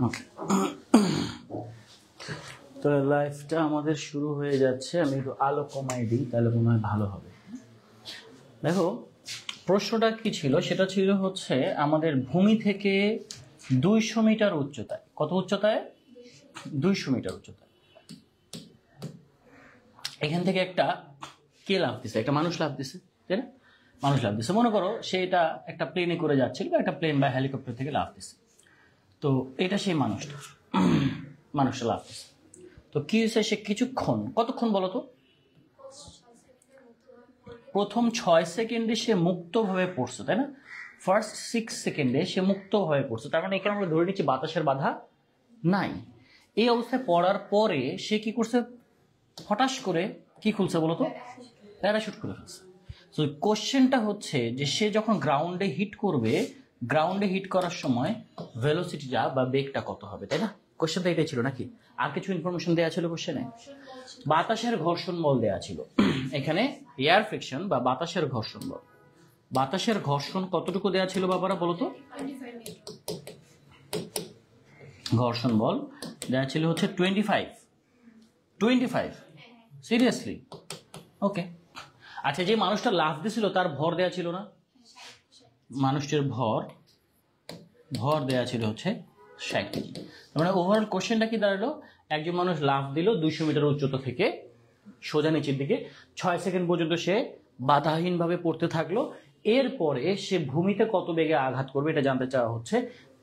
ওকে, তো লাইফটা আমাদের শুরু হয়ে যাচ্ছে। আমি একটু আলো কমাই দিই, তাহলে মনে হয় ভালো হবে। দেখো, প্রশ্নটা কি ছিল? সেটা ছিল হচ্ছে আমাদের ভূমি থেকে 200 মিটার উচ্চতায়, কত উচ্চতায়? 200 মিটার উচ্চতায়। এখান থেকে একটা কে লাফ দিছে? একটা মানুষ লাফ দিছে, তাই না? মানুষ লাফ দিছে। মনে করো সেটা একটা প্লেনে করে যাচ্ছিল, বা একটা প্লেন বা হেলিকপ্টার থেকে লাফ দিছে। তো এটা সেই মানুষটা লাফ দিছে। তো কি হয়েছে? সে কিছুক্ষণ, কতক্ষণ বলো তো? প্রথম 6 সেকেন্ডে সে মুক্তভাবে পড়ছে, তাই না? ফার্স্ট 6 সেকেন্ডে সে মুক্তভাবে পড়ছে। তার মানে এখানে আমরা ধরে নিচ্ছি বাতাসের বাধা নাই। এই অবস্থায় পড়ার পরে সে কি করছে? হঠাৎ করে কি খুলছে বলো তো? প্যারাশুট খুলে ফেলছে। তো কোশ্চেনটা হচ্ছে যে সে যখন গ্রাউন্ডে হিট করবে, গ্রাউন্ডে হিট করার সময় ভেলোসিটিটা বা বেগটা কত হবে, তাই না? কোশ্চেনটা এটাই ছিল নাকি? আর কিছু ইনফরমেশন দেওয়া ছিল কোশ্চেনে? বাতাসের ঘর্ষণ বল দেওয়া ছিল এখানে, এয়ার ফ্রিকশন বা বাতাসের ঘর্ষণ বল। বাতাসের ঘর্ষণ কতটুকু দেওয়া ছিল বাবারা বলো তো? ঘর্ষণ বল দেওয়া ছিল হচ্ছে 25। সিরিয়াসলি? ওকে। আচ্ছা, যে মানুষটা লাফ দিছিল তার ভর দেওয়া ছিল না? মানুষটির ভর দেওয়া ছিল হচ্ছে 60 কেজি। মানে ওভারঅল কোশ্চেনটা কি দাঁড়ালো? একজন মানুষ লাফ দিল 200 মিটার উচ্চতা থেকে সোজা নিচের দিকে, 6 সেকেন্ড পর্যন্ত সে বাধাহীনভাবে পড়তে থাকলো। এরপরে সে ভূমিতে কত বেগে আঘাত করবে এটা জানতে চাওয়া হচ্ছে।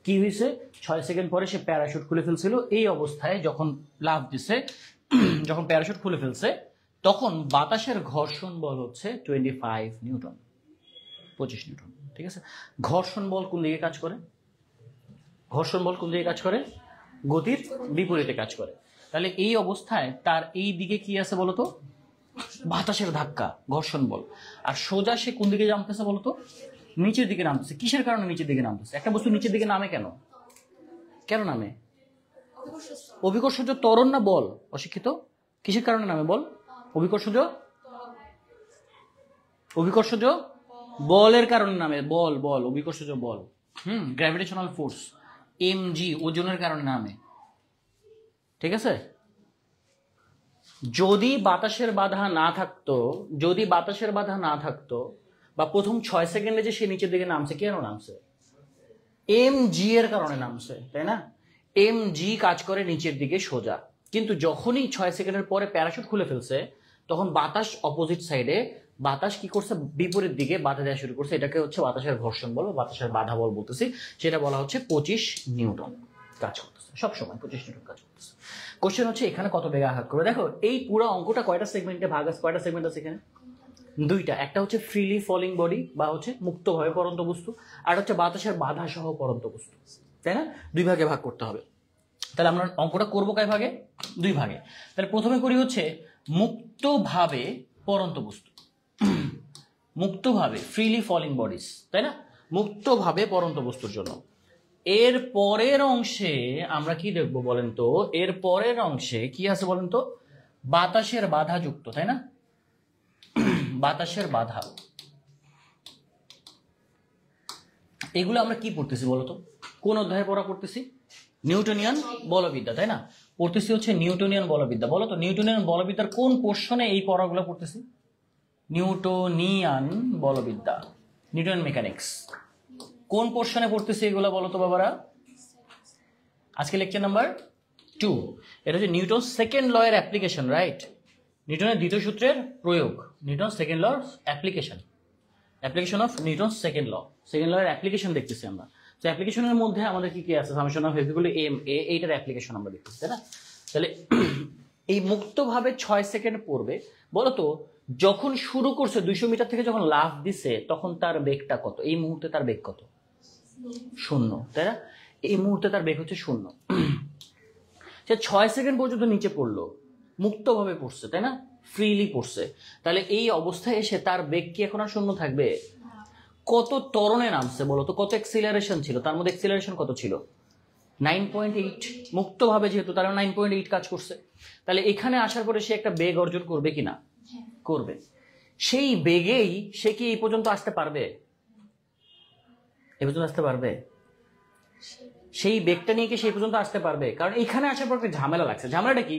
কি হয়েছে? 6 সেকেন্ড পরে সে প্যারাশুট খুলে ফেলছিল। এই অবস্থায় যখন লাফ দিছে, যখন প্যারাশুট খুলে ফেলছে, তখন বাতাসের ঘর্ষণ বল হচ্ছে 25 নিউটন, 25 নিউটন। ঠিক আছে? ঘর্ষণ বল কোন দিকে কাজ করে? ঘর্ষণ বল কোন দিকে কাজ করে? গতির বিপরীতে কাজ করে। তাহলে এই অবস্থায় তার এই দিকে কি আছে বলতো? বাতাসের ধাক্কা, ঘর্ষণ বল। আর সোজা সে কোন দিকে নামতেছে বলতো? নিচের দিকে নামতেছে। কিসের কারণে নিচের দিকে নামতেছে? একটা বস্তু নিচের দিকে নামে কেন? কেন নামে? অভিকর্ষজ ত্বরণ না বল? অশিক্ষিত, কিসের কারণে নামে বল? অভিকর্ষজ বলের কারণে নামে। বল অভিকর্ষজ বল। গ্র্যাভিটেশনাল ফোর্স, mg, ওজনের কারণে নামে। ঠিক আছে? যদি বাতাসের বাধা না থাকতো, বা প্রথম 6 সেকেন্ডে যে সে নিচের দিকে নামছে, কেন নামছে? mg এর কারণে নামছে, তাই না? mg কাজ করে নিচের দিকে সোজা। কিন্তু যখনই 6 সেকেন্ডের পরে প্যারাশুট খুলে ফেলছে, তখন বাতাস অপোজিট সাইডে, বাতাস কি করছে? বিপরীত দিকে বাধা দেওয়া শুরু করছে। এটাকে হচ্ছে বাতাসের ঘর্ষণ বল, বাতাসের বাধা বল বলতেছি। সেটা বলা হচ্ছে 25 নিউটন কাজ করতেছে, সবসময় 25 নিউটন কাজ করতেছে। কোশ্চেন হচ্ছে এখানে কত বেগে আঘাত করবে। দেখো, এই পুরো অঙ্কটা কয়টা সেগমেন্টে ভাগ আছে? কয়টা সেগমেন্ট আছে এখানে? 2টা। একটা হচ্ছে ফ্রিলি ফলিং বডি বা হচ্ছে মুক্তভাবে পড়ন্ত বস্তু, আর হচ্ছে বাতাসের বাধা সহ পড়ন্ত বস্তু, তাই না? 2 ভাগে ভাগ করতে হবে। তাহলে আমরা অঙ্কটা করবো কয় ভাগে? 2 ভাগে। তাহলে প্রথমে করি হচ্ছে মুক্তভাবে পড়ন্ত বস্তু, মুক্তভাবে ফ্রিলি ফলিং বডিজ, তাই না? মুক্তভাবে পড়ন্ত বস্তুর জন্য। এর পরের অংশে আমরা কি দেখবো বলেন তো? এর পরের অংশে কি আছে বলেন তো? বাতাসের বাধা যুক্ত, তাই না? বাতাসের বাধা। এগুলো আমরা কি পড়তেছি বলতো? কোন অধ্যায়ে পড়া পড়তেছি? নিউটনিয়ান বলবিদ্যা, তাই না? পড়তেছি হচ্ছে নিউটনিয়ান বলবিদ্যা। বলো তো, নিউটনিয়ান বলবিদ্যার কোন পোর্শনে এই পড়াগুলো পড়তেছি? নিউটনিয়ান বলবিদ্যা, নিউটন মেকানিক্স। কোন পোর্শনে পড়তেছি এগুলো বলো তো বাবারা? আজকে লেকচার নাম্বার 2। এটা হচ্ছে নিউটন সেকেন্ড ল এর অ্যাপ্লিকেশন, রাইট? নিউটনের দ্বিতীয় সূত্রের প্রয়োগ, Newton second law application of Newton second law এর অ্যাপ্লিকেশন দেখতেছি আমরা। তো অ্যাপ্লিকেশনের মধ্যে আমাদের কি কি আছে? Summation of F M A, এইটার অ্যাপ্লিকেশন আমরা দেখতেছি, তাই না? তাহলে এই মুক্তভাবে 6 সেকেন্ড পড়বে। বলতো, যখন শুরু করছে 200 মিটার থেকে যখন লাফ দিছে, তখন তার বেগটা কত? এই মুহূর্তে তার বেগ কত? 0, তাই না? এই মুহূর্তে তার বেগ হচ্ছে 0। সে 6 সেকেন্ড পর্যন্ত নিচে পড়লো, মুক্তভাবে পড়ছে, তাই না? ফ্রিলি পড়ছে। তাহলে এই অবস্থায় এসে তার বেগ কি এখন আর শূন্য থাকবে? কত ত্বরণে নামছে বলো তো, কত এক্সিলারেশন ছিল, তার মধ্যে এক্সিলারেশন কত ছিল? 9.8। মুক্তভাবে যেহেতু, তারা 9.8 কাজ করছে। তাহলে এখানে আসার পরে সে একটা বেগ অর্জন করবে কিনা? করবে। সেই বেগেই সে কি এই পর্যন্ত আসতে পারবে? এই পর্যন্ত আসতে পারবে? সেই বেগটা নিয়ে কি সেই পর্যন্ত আসতে পারবে? কারণ এখানে আসার পর একটা ঝামেলা লাগছে। ঝামেলাটা কি?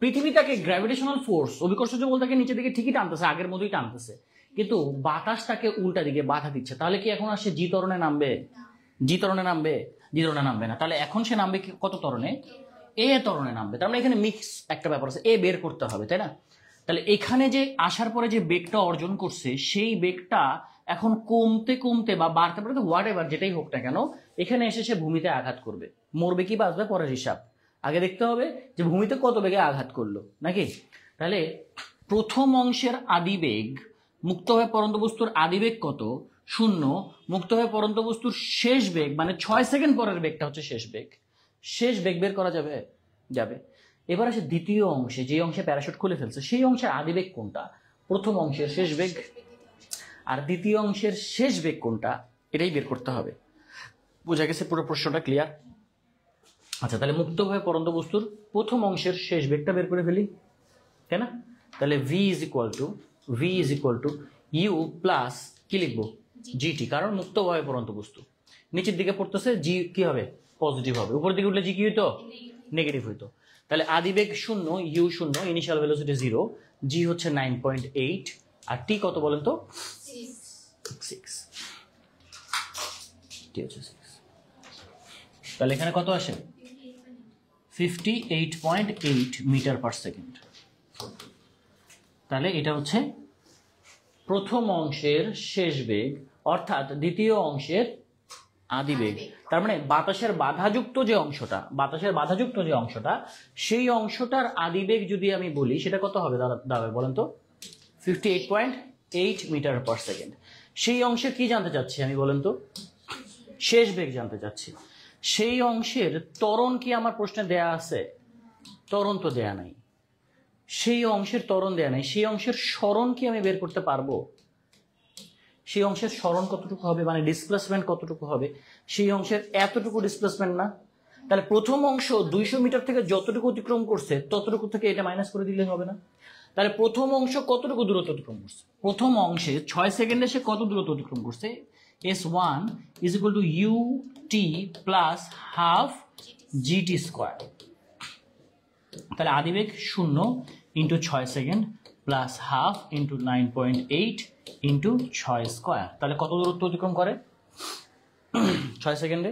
পৃথিবীটাকে গ্র্যাভিটেশনাল ফোর্স, অভিকর্ষজ বল তাকে নিচের দিকে ঠিকই টানতেছে, আগের মতোই টানতেছে, কিন্তু বাতাস তাকে উল্টা দিকে বাধা দিচ্ছে। তাহলে কি এখন আর সে জি ত্বরণে নামবে? জি ত্বরণে নামবে? জি ত্বরণে নামবে না। তাহলে এখন সে নামবে কত ত্বরণে? এ ত্বরণে নামবে। তার মানে এখানে মিক্স একটা ব্যাপার আছে, এ বের করতে হবে, তাই না? তাহলে এখানে যে আসার পরে যে বেগটা অর্জন করছে, সেই বেগটা এখন কমতে কমতে বা বাড়তে বাড়তে হোয়াট এভার যেটাই হোক না কেন, এখানে এসে সে ভূমিতে আঘাত করবে। মরবে কি বাঁচবে পরের হিসাব, আগে দেখতে হবে যে ভূমিতে কত বেগে আঘাত করলো, নাকি? তাহলে প্রথম অংশের আদিবেগ, মুক্ত হয়ে পরন্ত বস্তুর আদিবেগ কত? 0। মুক্ত হয়ে পরন্ত বস্তুর শেষ বেগ মানে 6 সেকেন্ড পরের বেগটা হচ্ছে শেষ বেগ। শেষ বেগ বের করা যাবে? যাবে। এবার আসে দ্বিতীয় অংশে, যে অংশে প্যারাশুট খুলে ফেলছে, সেই অংশের আদিবেগ কোনটা? প্রথম অংশের শেষ বেগ। আর দ্বিতীয় অংশের শেষ বেগ কোনটা? এটাই বের করতে হবে। বোঝা গেছে পুরো প্রশ্নটা? ক্লিয়ার? আচ্ছা, তাহলে মুক্ত হয়ে পরন্ত বস্তুর প্রথম অংশের শেষ বেগটা বের করে ফেলি, তাই না? তাহলে V is equal to U plus কি লিখবো? জিটি, কারণ মুক্ত হয়ে পরন্ত বস্তু নিচের দিকে পড়তেছে, জি কি হবে? পজিটিভ হবে। উপরের দিকে উঠলে জি কি হইতো? নেগেটিভ হইতো। তাহলে আদিবেগ 0, ইউ 0, ইনিশিয়াল ভেলোসিটি 0, জি হচ্ছে 9.8, আর টি কত বলেন তো? 6। টি হচ্ছে 6। তাহলে এখানে কত আসে? 58.8 মিটার পার সেকেন্ড। তাহলে এটা হচ্ছে প্রথম অংশের শেষ বেগ, অর্থাৎ দ্বিতীয় অংশের আদিবেগ। তার মানে বাতাসের বাধাযুক্ত যে অংশটা, সেই অংশটার আদিবেগ যদি আমি বলি, সেটা কত হবে দাদা বলেন তো? 58.8 মিটার পার সেকেন্ড। সেই অংশের কি জানতে চাচ্ছি আমি বলেন তো? শেষ বেগ জানতে চাচ্ছি। সেই অংশের ত্বরণ কি আমার প্রশ্নে দেয়া আছে? ত্বরণ তো দেয়া নাই। সেই অংশের ত্বরণ দেয়া নাই। সেই অংশের সরণ কি আমি বের করতে পারবো? সেই অংশের সরণ কতটুকু হবে, মানে ডিসপ্লেসমেন্ট কতটুকু হবে? সেই অংশের এতটুকু ডিসপ্লেসমেন্ট না? তাহলে প্রথম অংশ 200 মিটার থেকে যতটুকু অতিক্রম করছে ততটুকু থেকে এটা মাইনাস করে দিলে হবে না? তাহলে প্রথম অংশ কতটুকু দূরত্ব অতিক্রম করছে? প্রথম অংশে 6 সেকেন্ডে সে কত দূরত্ব অতিক্রম করছে? S1 is equal to ut plus half gt square. তাহলে আদিবেগ 0 into 6 second plus half into 9.8 into 6 square. তাহলে কত দূরত্ব অতিক্রম করে 6 সেকেন্ডে?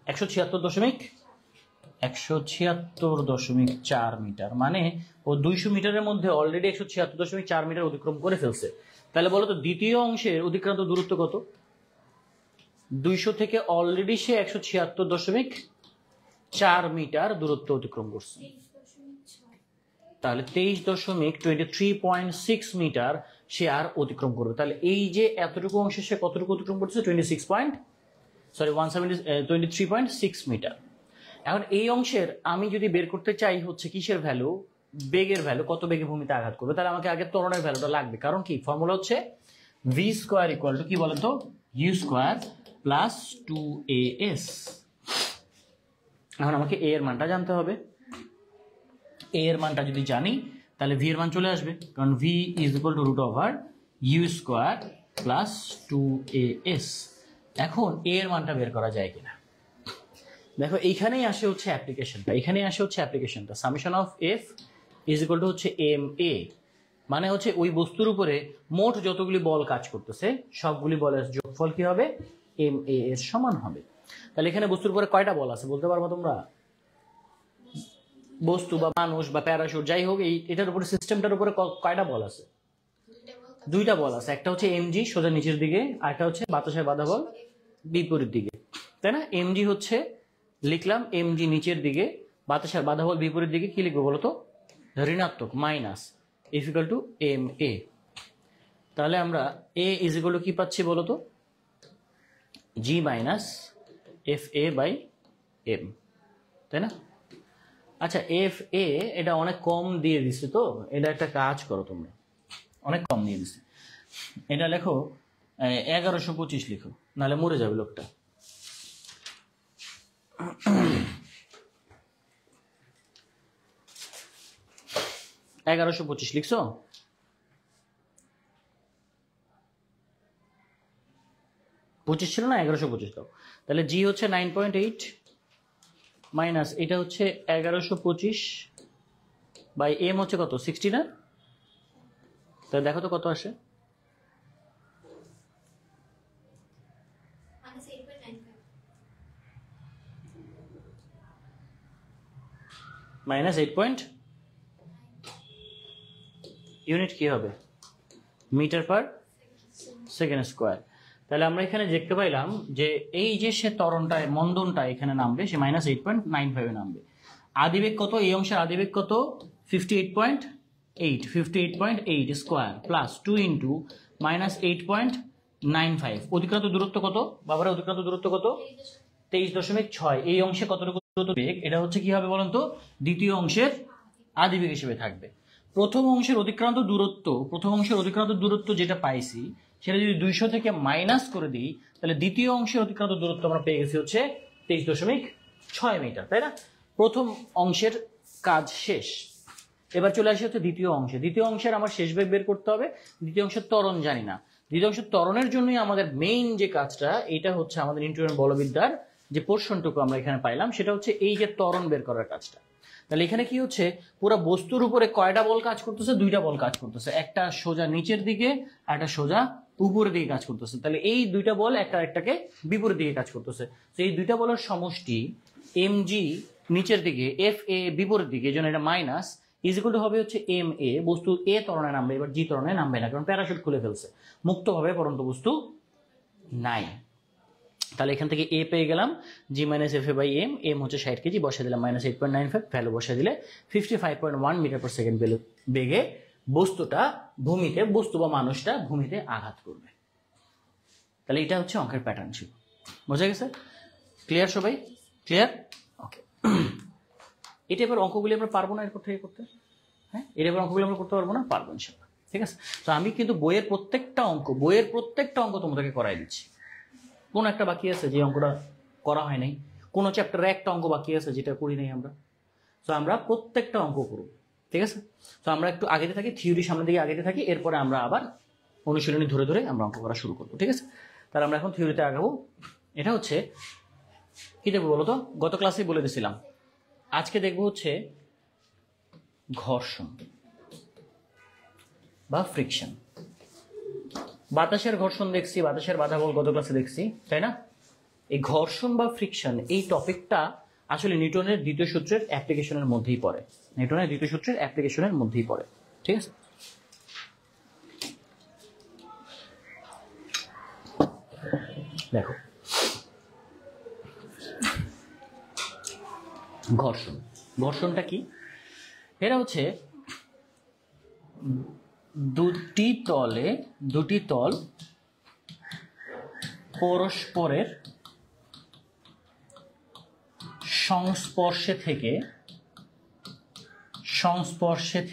176.4 মিটার। মানে ও 200 মিটারের মধ্যে অলরেডি 176.4 মিটার অতিক্রম করে ফেলছে। তাহলে বলো তো দ্বিতীয় অংশের অতিক্রান্ত দূরত্ব কত? 200 থেকে অলরেডি সে 176.4 মিটার দূরত্ব অতিক্রম করছে। তাহলে 23.23.6 মিটার সে আর অতিক্রম করবে। তাহলে এই যে এতটুকু অংশে সে কতটুকু অতিক্রম করছে? 23.6 মিটার। এখন এই অংশের আমি যদি বের করতে চাই হচ্ছে কিসের ভ্যালু? বেগের ভ্যালু, কত বেগে ভূমিতে আঘাত করবে। তাহলে আমাকে আগে ত্বরণের ভ্যালুটা লাগবে। কারণ কি? ফর্মুলা হচ্ছে ভি স্কোয়ার ইকুয়াল টু কি বলেন তো? U square plus 2as। এখন আমাকে এ এর মানটা জানতে হবে। এ এর মানটা যদি জানি তাহলে ভি এর মান চলে আসবে, কারণ v is equal to root over u square plus 2as। এখন এ এর মানটা বের করা যায় কিনা দেখো। এইখানেই আসে হচ্ছে অ্যাপ্লিকেশনটা। Summation of F is equal two হচ্ছে এম এ, মানে হচ্ছে ওই বস্তুর উপরে মোট যতগুলি বল কাজ করতেছে সবগুলি বলের যোগফল কি হবে? এম এ এর সমান হবে। তাহলে এখানে বস্তুর উপরে কয়টা বল আছে বলতে পারবো তোমরা? বস্তু বা মানুষ বা প্যারাশুট যাই হোক, এটার উপরে সিস্টেমটার উপরে কয়টা বল আছে? দুইটা বল আছে। একটা হচ্ছে এমজি সোজা নিচের দিকে, আর একটা হচ্ছে বাতাসের বাধা বল বিপরীত দিকে, তাই না? এমজি হচ্ছে লিখলাম এমজি নিচের দিকে, বাতাসের বাধা বল বিপরীত দিকে। কি লিখবো বলতো? ঋণাত্মক, minus is equal to M A. তাহলে আমরা এ ইজ ইকুয়াল টু কি পাচ্ছি বলতো? G minus F A by M, তাই না? আচ্ছা এফ এ এটা অনেক কম দিয়ে দিছে, তো এটা একটা কাজ করো তোমরা, অনেক কম দিয়ে দিছে, এটা লেখো 1125 লিখো, নাহলে মরে যাবে লোকটা। 1125 লিখছো? পঁচিশ ছিল না, 1125 দাও। তাহলে জি হচ্ছে 9.8 মাইনাস এটা হচ্ছে 1125 বাই এম হচ্ছে কত 60 না? তাহলে দেখো তো কত আসে। মাইনাস 8 ইউনিট কি হবে? Metre per second square. তাহলে আমরা এখানে দেখতে পাইলাম যে এই যে সে ত্বরণটা মন্দনটা এখানে নামবে, সে -8.95 নামবে। আদিবেগ কত? এই অংশের আদিবেগ কত? 58.8 58.8 স্কোয়ার প্লাস 2 ইন্টু -8.95। অতিক্রান্ত দূরত্ব কত বাবারা? অতিক্রান্ত দূরত্ব কত? 23.6। এই অংশে কতটুকু বেগ? এটা হচ্ছে কি হবে বলেন তো? দ্বিতীয় অংশের আদিবেগ হিসেবে থাকবে। প্রথম অংশের অতিক্রান্ত দূরত্ব যেটা পাইছি সেটা যদি 200 থেকে মাইনাস করে দিই, তাহলে দ্বিতীয় অংশের অতিক্রান্ত দূরত্ব আমরা পেয়ে গেছি হচ্ছে 23.6 মিটার, তাই না? প্রথম অংশের কাজ শেষ। এবার চলে আসি হচ্ছে দ্বিতীয় অংশে। দ্বিতীয় অংশের আমার শেষ বেগ বের করতে হবে। দ্বিতীয় অংশের ত্বরণ জানি না। দ্বিতীয় অংশের ত্বরণের জন্যই আমাদের মেইন যে কাজটা, এটা হচ্ছে আমাদের নিউটনের বলবিদ্যার যে পোর্শনটুকু আমরা এখানে পাইলাম, সেটা হচ্ছে এই যে ত্বরণ বের করার কাজটা। তাহলে এখানে কি হচ্ছে, পুরো বস্তুর উপরে কয়টা বল কাজ করতেছে? দুইটা বল কাজ করতেছে, একটা সোজা নিচের দিকে আর একটা সোজা উপরের দিকে কাজ করতেছে। তাহলে এই দুইটা বল একটা একটাকে বিপরীত দিকে কাজ করতেছে। তো এই দুইটা বলের সমষ্টি এম জি নিচের দিকে, এফ এ বিপরীত দিকে, এই জন্য এটা মাইনাস ইজ ইকুয়াল টু হবে হচ্ছে এম এ। বস্তু এ ত্বরণে নামবে, এবার জি ত্বরণে নামবে না, কারণ প্যারাশুট খুলে ফেলছে, মুক্তভাবে পরন্ত বস্তু নাই। তাহলে এখান থেকে এ পেয়ে গেলাম G minus F A by M. M হচ্ছে 60 কেজি, বসিয়ে দিলাম -8.95, ভ্যালু বসিয়ে দিলে 55.1 মিটার পার সেকেন্ড বেগে বস্তুটা ভূমিতে, বস্তু বা মানুষটা ভূমিতে আঘাত করবে। তাহলে এটা হচ্ছে অঙ্কের প্যাটার্ন ছিল। বোঝা গেছে? ক্লিয়ার সবাই? ক্লিয়ার? ওকে। এটা এবার অঙ্কগুলি আমরা পারবো না এরপর থেকে করতে, হ্যাঁ? এটা এবার অঙ্কগুলি আমরা করতে পারবো না, পারবো ইনশাআল্লাহ, ঠিক আছে? তো আমি কিন্তু বইয়ের প্রত্যেকটা অঙ্ক তোমাদেরকে করাই দিচ্ছি। কোন একটা বাকি আছে যে অঙ্কটা করা হয় নাই? কোনো চ্যাপ্টারে একটা অঙ্ক বাকি আছে যেটা করি নাই আমরা? তো আমরা প্রত্যেকটা অঙ্ক করব, ঠিক আছে? তো আমরা একটু আগেতে থাকি, থিওরি সামনের দিকে আগেতে থাকি, এরপরে আমরা আবার অনুশীলনী ধরে ধরে আমরা অঙ্ক করা শুরু করবো, ঠিক আছে? তাহলে আমরা এখন থিওরিতে আগাবো। এটা হচ্ছে কি দেখবো বলো তো? গত ক্লাসে বলে দিয়েছিলাম, আজকে দেখবো হচ্ছে ঘর্ষণ বা ফ্রিকশন। বাতাসের ঘর্ষণ দেখছি, বাতাসের বাধা বল গত ক্লাসে দেখছি, তাই না? এই ঘর্ষণ বা ফ্রিকশন এই টপিকটা আসলে নিউটনের দ্বিতীয় সূত্রের অ্যাপ্লিকেশনের মধ্যেই পড়ে, ঠিক আছে? দেখো, ঘর্ষণটা কি? এটা হচ্ছে দুটি তল পরস্পরের সংস্পর্শে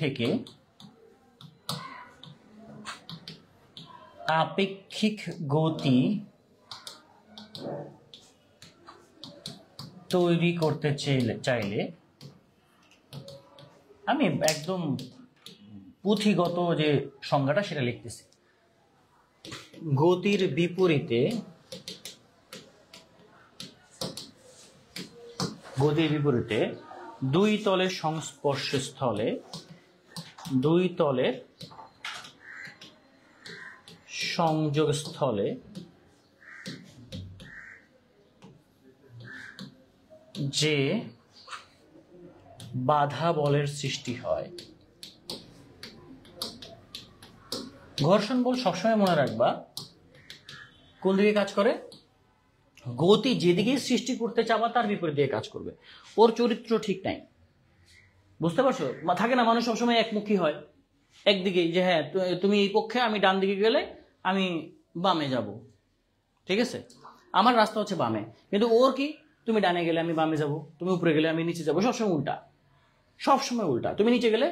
থেকে আপেক্ষিক গতি তৈরি করতে চাইলে, আমি একদম পুঁথিগত যে সংজ্ঞাটা সেটা লিখতেছি, গতির বিপরীতে দুই তলের সংস্পর্শস্থলে দুই তলের সংযোগস্থলে যে বাধা বলের সৃষ্টি হয়। ঘর্ষণ বল সবসময় মনে রাখবা কোন দিকে কাজ করে? গতি যেদিকে সৃষ্টি করতে চাবা তার বিপরীত দিকে কাজ করবে। ওর চরিত্র ঠিক নাই, বুঝতে পারছো? থাকে না মানুষ সবসময় একমুখী হয়, একদিকে, যে হ্যাঁ তুমি এই পক্ষে, আমি ডান দিকে গেলে আমি বামে যাব, ঠিক আছে? আমার রাস্তা হচ্ছে বামে, কিন্তু ওর কি, তুমি ডানে গেলে আমি বামে যাব, তুমি উপরে গেলে আমি নিচে যাব, সবসময় উল্টা। সবসময় উল্টা। তুমি নিচে গেলে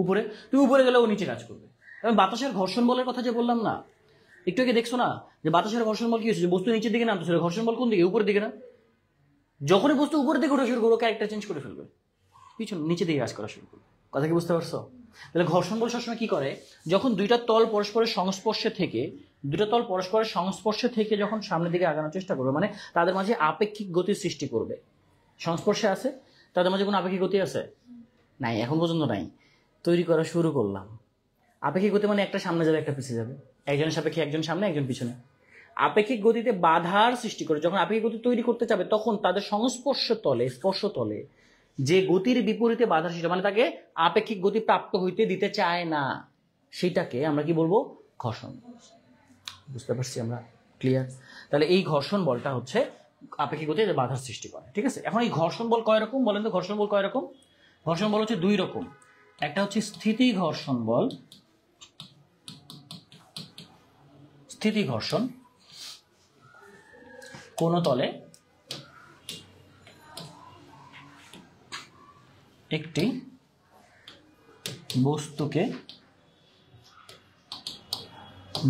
উপরে, তুমি উপরে গেলে ও নিচে কাজ করবে। আমি বাতাসের ঘর্ষণ বলের কথা যে বললাম না, একটু আগে দেখছো না যে বাতাসের ঘর্ষণ বল কি হচ্ছে, বস্তু নিচের দিকে নামতেছিল, ঘর্ষণ বল কোন দিকে, উপরের দিকে না? যখনই বস্তু উপরের দিকে ওঠা শুরু করবো ক্যারেক্টার চেঞ্জ করে ফেলবে, পিছন নিচে দিকে কাজ করা শুরু করবে। কথা কি বুঝতে পারছো? তাহলে ঘর্ষণ বল সবসময় কি করে, যখন দুইটা তল পরস্পরের সংস্পর্শে থেকে যখন সামনের দিকে আগানোর চেষ্টা করবে, মানে তাদের মাঝে আপেক্ষিক গতির সৃষ্টি করবে। সংস্পর্শে আছে, তাদের মাঝে কোনো আপেক্ষিক গতি আছে? নাই, এখন পর্যন্ত নাই। তৈরি করা শুরু করলাম। আপেক্ষিক গতি মানে একটা সামনে যাবে, একটা পিছিয়ে যাবে, একজনের সাপেক্ষে একজন সামনে, একজন পিছনে। আপেক্ষিক গতিতে বাধার সৃষ্টি করে যখন আপেক্ষিক গতি তৈরি করতে যাবে, তখন তাদের স্পর্শ তলে যে গতির বিপরীতে বাধা সৃষ্টি, মানে তাকে আপেক্ষিক গতি প্রাপ্ত হইতে দিতে চায় না, সেটাকে আমরা কি বলবো? ঘর্ষণ। বুঝতে পারছি আমরা? ক্লিয়ার? তাহলে এই ঘর্ষণ বলটা হচ্ছে আপেক্ষিক গতিতে বাধার সৃষ্টি করে। ঠিক আছে, এখন এই ঘর্ষণ বল কয় রকম বলেন তো? ঘর্ষণ বল কয় রকম? ঘর্ষণ বল হচ্ছে দুই রকম। একটা হচ্ছে স্থিতি ঘর্ষণ বল, স্থিতি ঘর্ষণ, কোন তলে একটি বস্তুকে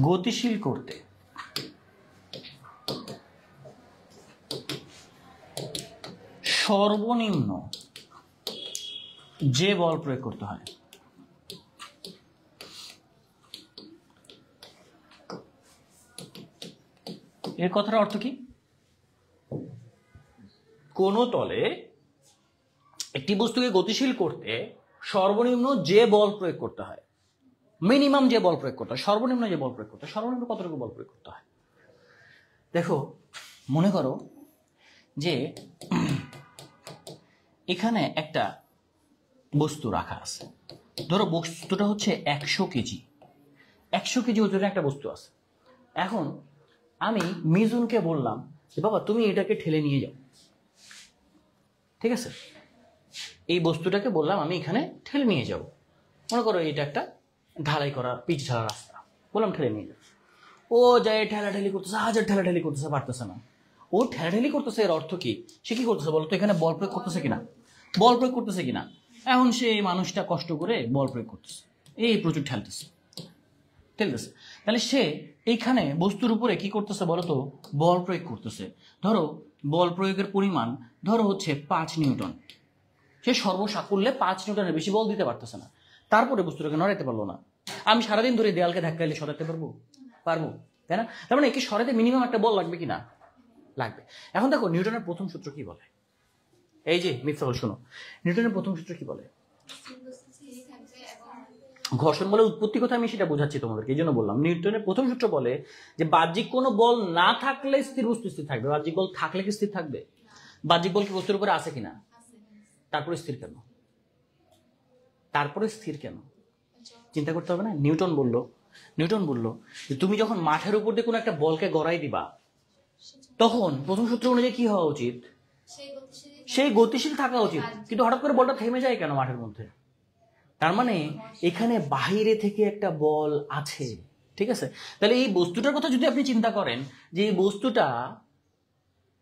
গতিশীল করতে সর্বনিম্ন যে বল প্রয়োগ করতে হয়, এর কথার অর্থ কি? কোন তলে একটি বস্তুকে গতিশীল করতে সর্বনিম্ন যে বল প্রয়োগ করতে হয়, মিনিমাম যে বল প্রয়োগ করতে হয়, সর্বনিম্ন যে বল প্রয়োগ করতে হয়, সর্বনিম্ন কতটুকু বল প্রয়োগ করতে হয়? দেখো, মনে করো যে এখানে একটা বস্তু রাখা আছে, ধরো বস্তুটা হচ্ছে 100 কেজি, 100 কেজি ওজনের একটা বস্তু আছে। এখন আমি মিজুনকে বললাম যে বাবা তুমি এটাকে ঠেলে নিয়ে যাও। ঠিক আছে, এই বস্তুটাকে বললাম আমি এখানে ঠেলে নিয়ে যাব। মনে করো এটা একটা ঢালাই করা পিচ ঢালা রাস্তা, বললাম ঠেলে নিয়ে যাও। ও যায় ঠেলাঠেলি করতেছে, হাজার ঠেলাঠেলি করতেছে, পারতেছে না। ও ঠেলাঠেলি করতেছে, এর অর্থ কি? সে কি করতেছে বলতো? এখানে বল প্রয়োগ করতেছে কিনা, বল প্রয়োগ করতেছে কিনা। এখন সে এই মানুষটা কষ্ট করে বল প্রয়োগ করতেছে, এই প্রচুর ঠেলতেছে। তাহলে সে এইখানে বস্তুর উপরে কি করতেছে বলতো? বল প্রয়োগ করতেছে। ধরো বল প্রয়োগের পরিমাণ ধরো হচ্ছে 5 নিউটন। সে সর্বসাকুল্যে 5 নিউটনের বেশি বল দিতে পারতেছে না, তারপরে বস্তুটাকে নড়াইতে পারলো না। আমি সারাদিন ধরে দেয়ালকে ধাক্কাইলে সরাতে পারবো? তাই না? তার মানে একে সরাতে মিনিমাম একটা বল লাগবে কিনা? লাগবে। এখন দেখো নিউটনের প্রথম সূত্র কি বলে, এই যে মিথ্যা বল, শোনো, নিউটনের প্রথম সূত্র কি বলে? ঘর্ষণ বলের উৎপত্তি কথা আমি সেটা বোঝাচ্ছি তোমাদেরকে, এই জন্য বললাম। নিউটনের প্রথম সূত্র বলে যে বাহ্যিক কোনো বল না থাকলে স্থির বস্তু স্থির থাকবে, বাহ্যিক বল থাকলে কি স্থির থাকবে? বাহ্যিক বল কি বস্তুর উপরে আছে কিনা? তারপরে স্থির কেন? চিন্তা করতে হবে না? নিউটন বলল যে তুমি যখন মাঠের উপর দিয়ে কোনো একটা বলকে গড়াই দিবা, তখন প্রথম সূত্র অনুযায়ী কি হওয়া উচিত? সেই গতিশীল থাকা উচিত। কিন্তু হঠাৎ করে বলটা থেমে যায় কেন মাঠের মধ্যে? তার মানে এখানে বাহিরে থেকে একটা বল আছে। ঠিক আছে, তাহলে এই বস্তুটার কথা যদি আপনি চিন্তা করেন যে এই বস্তুটা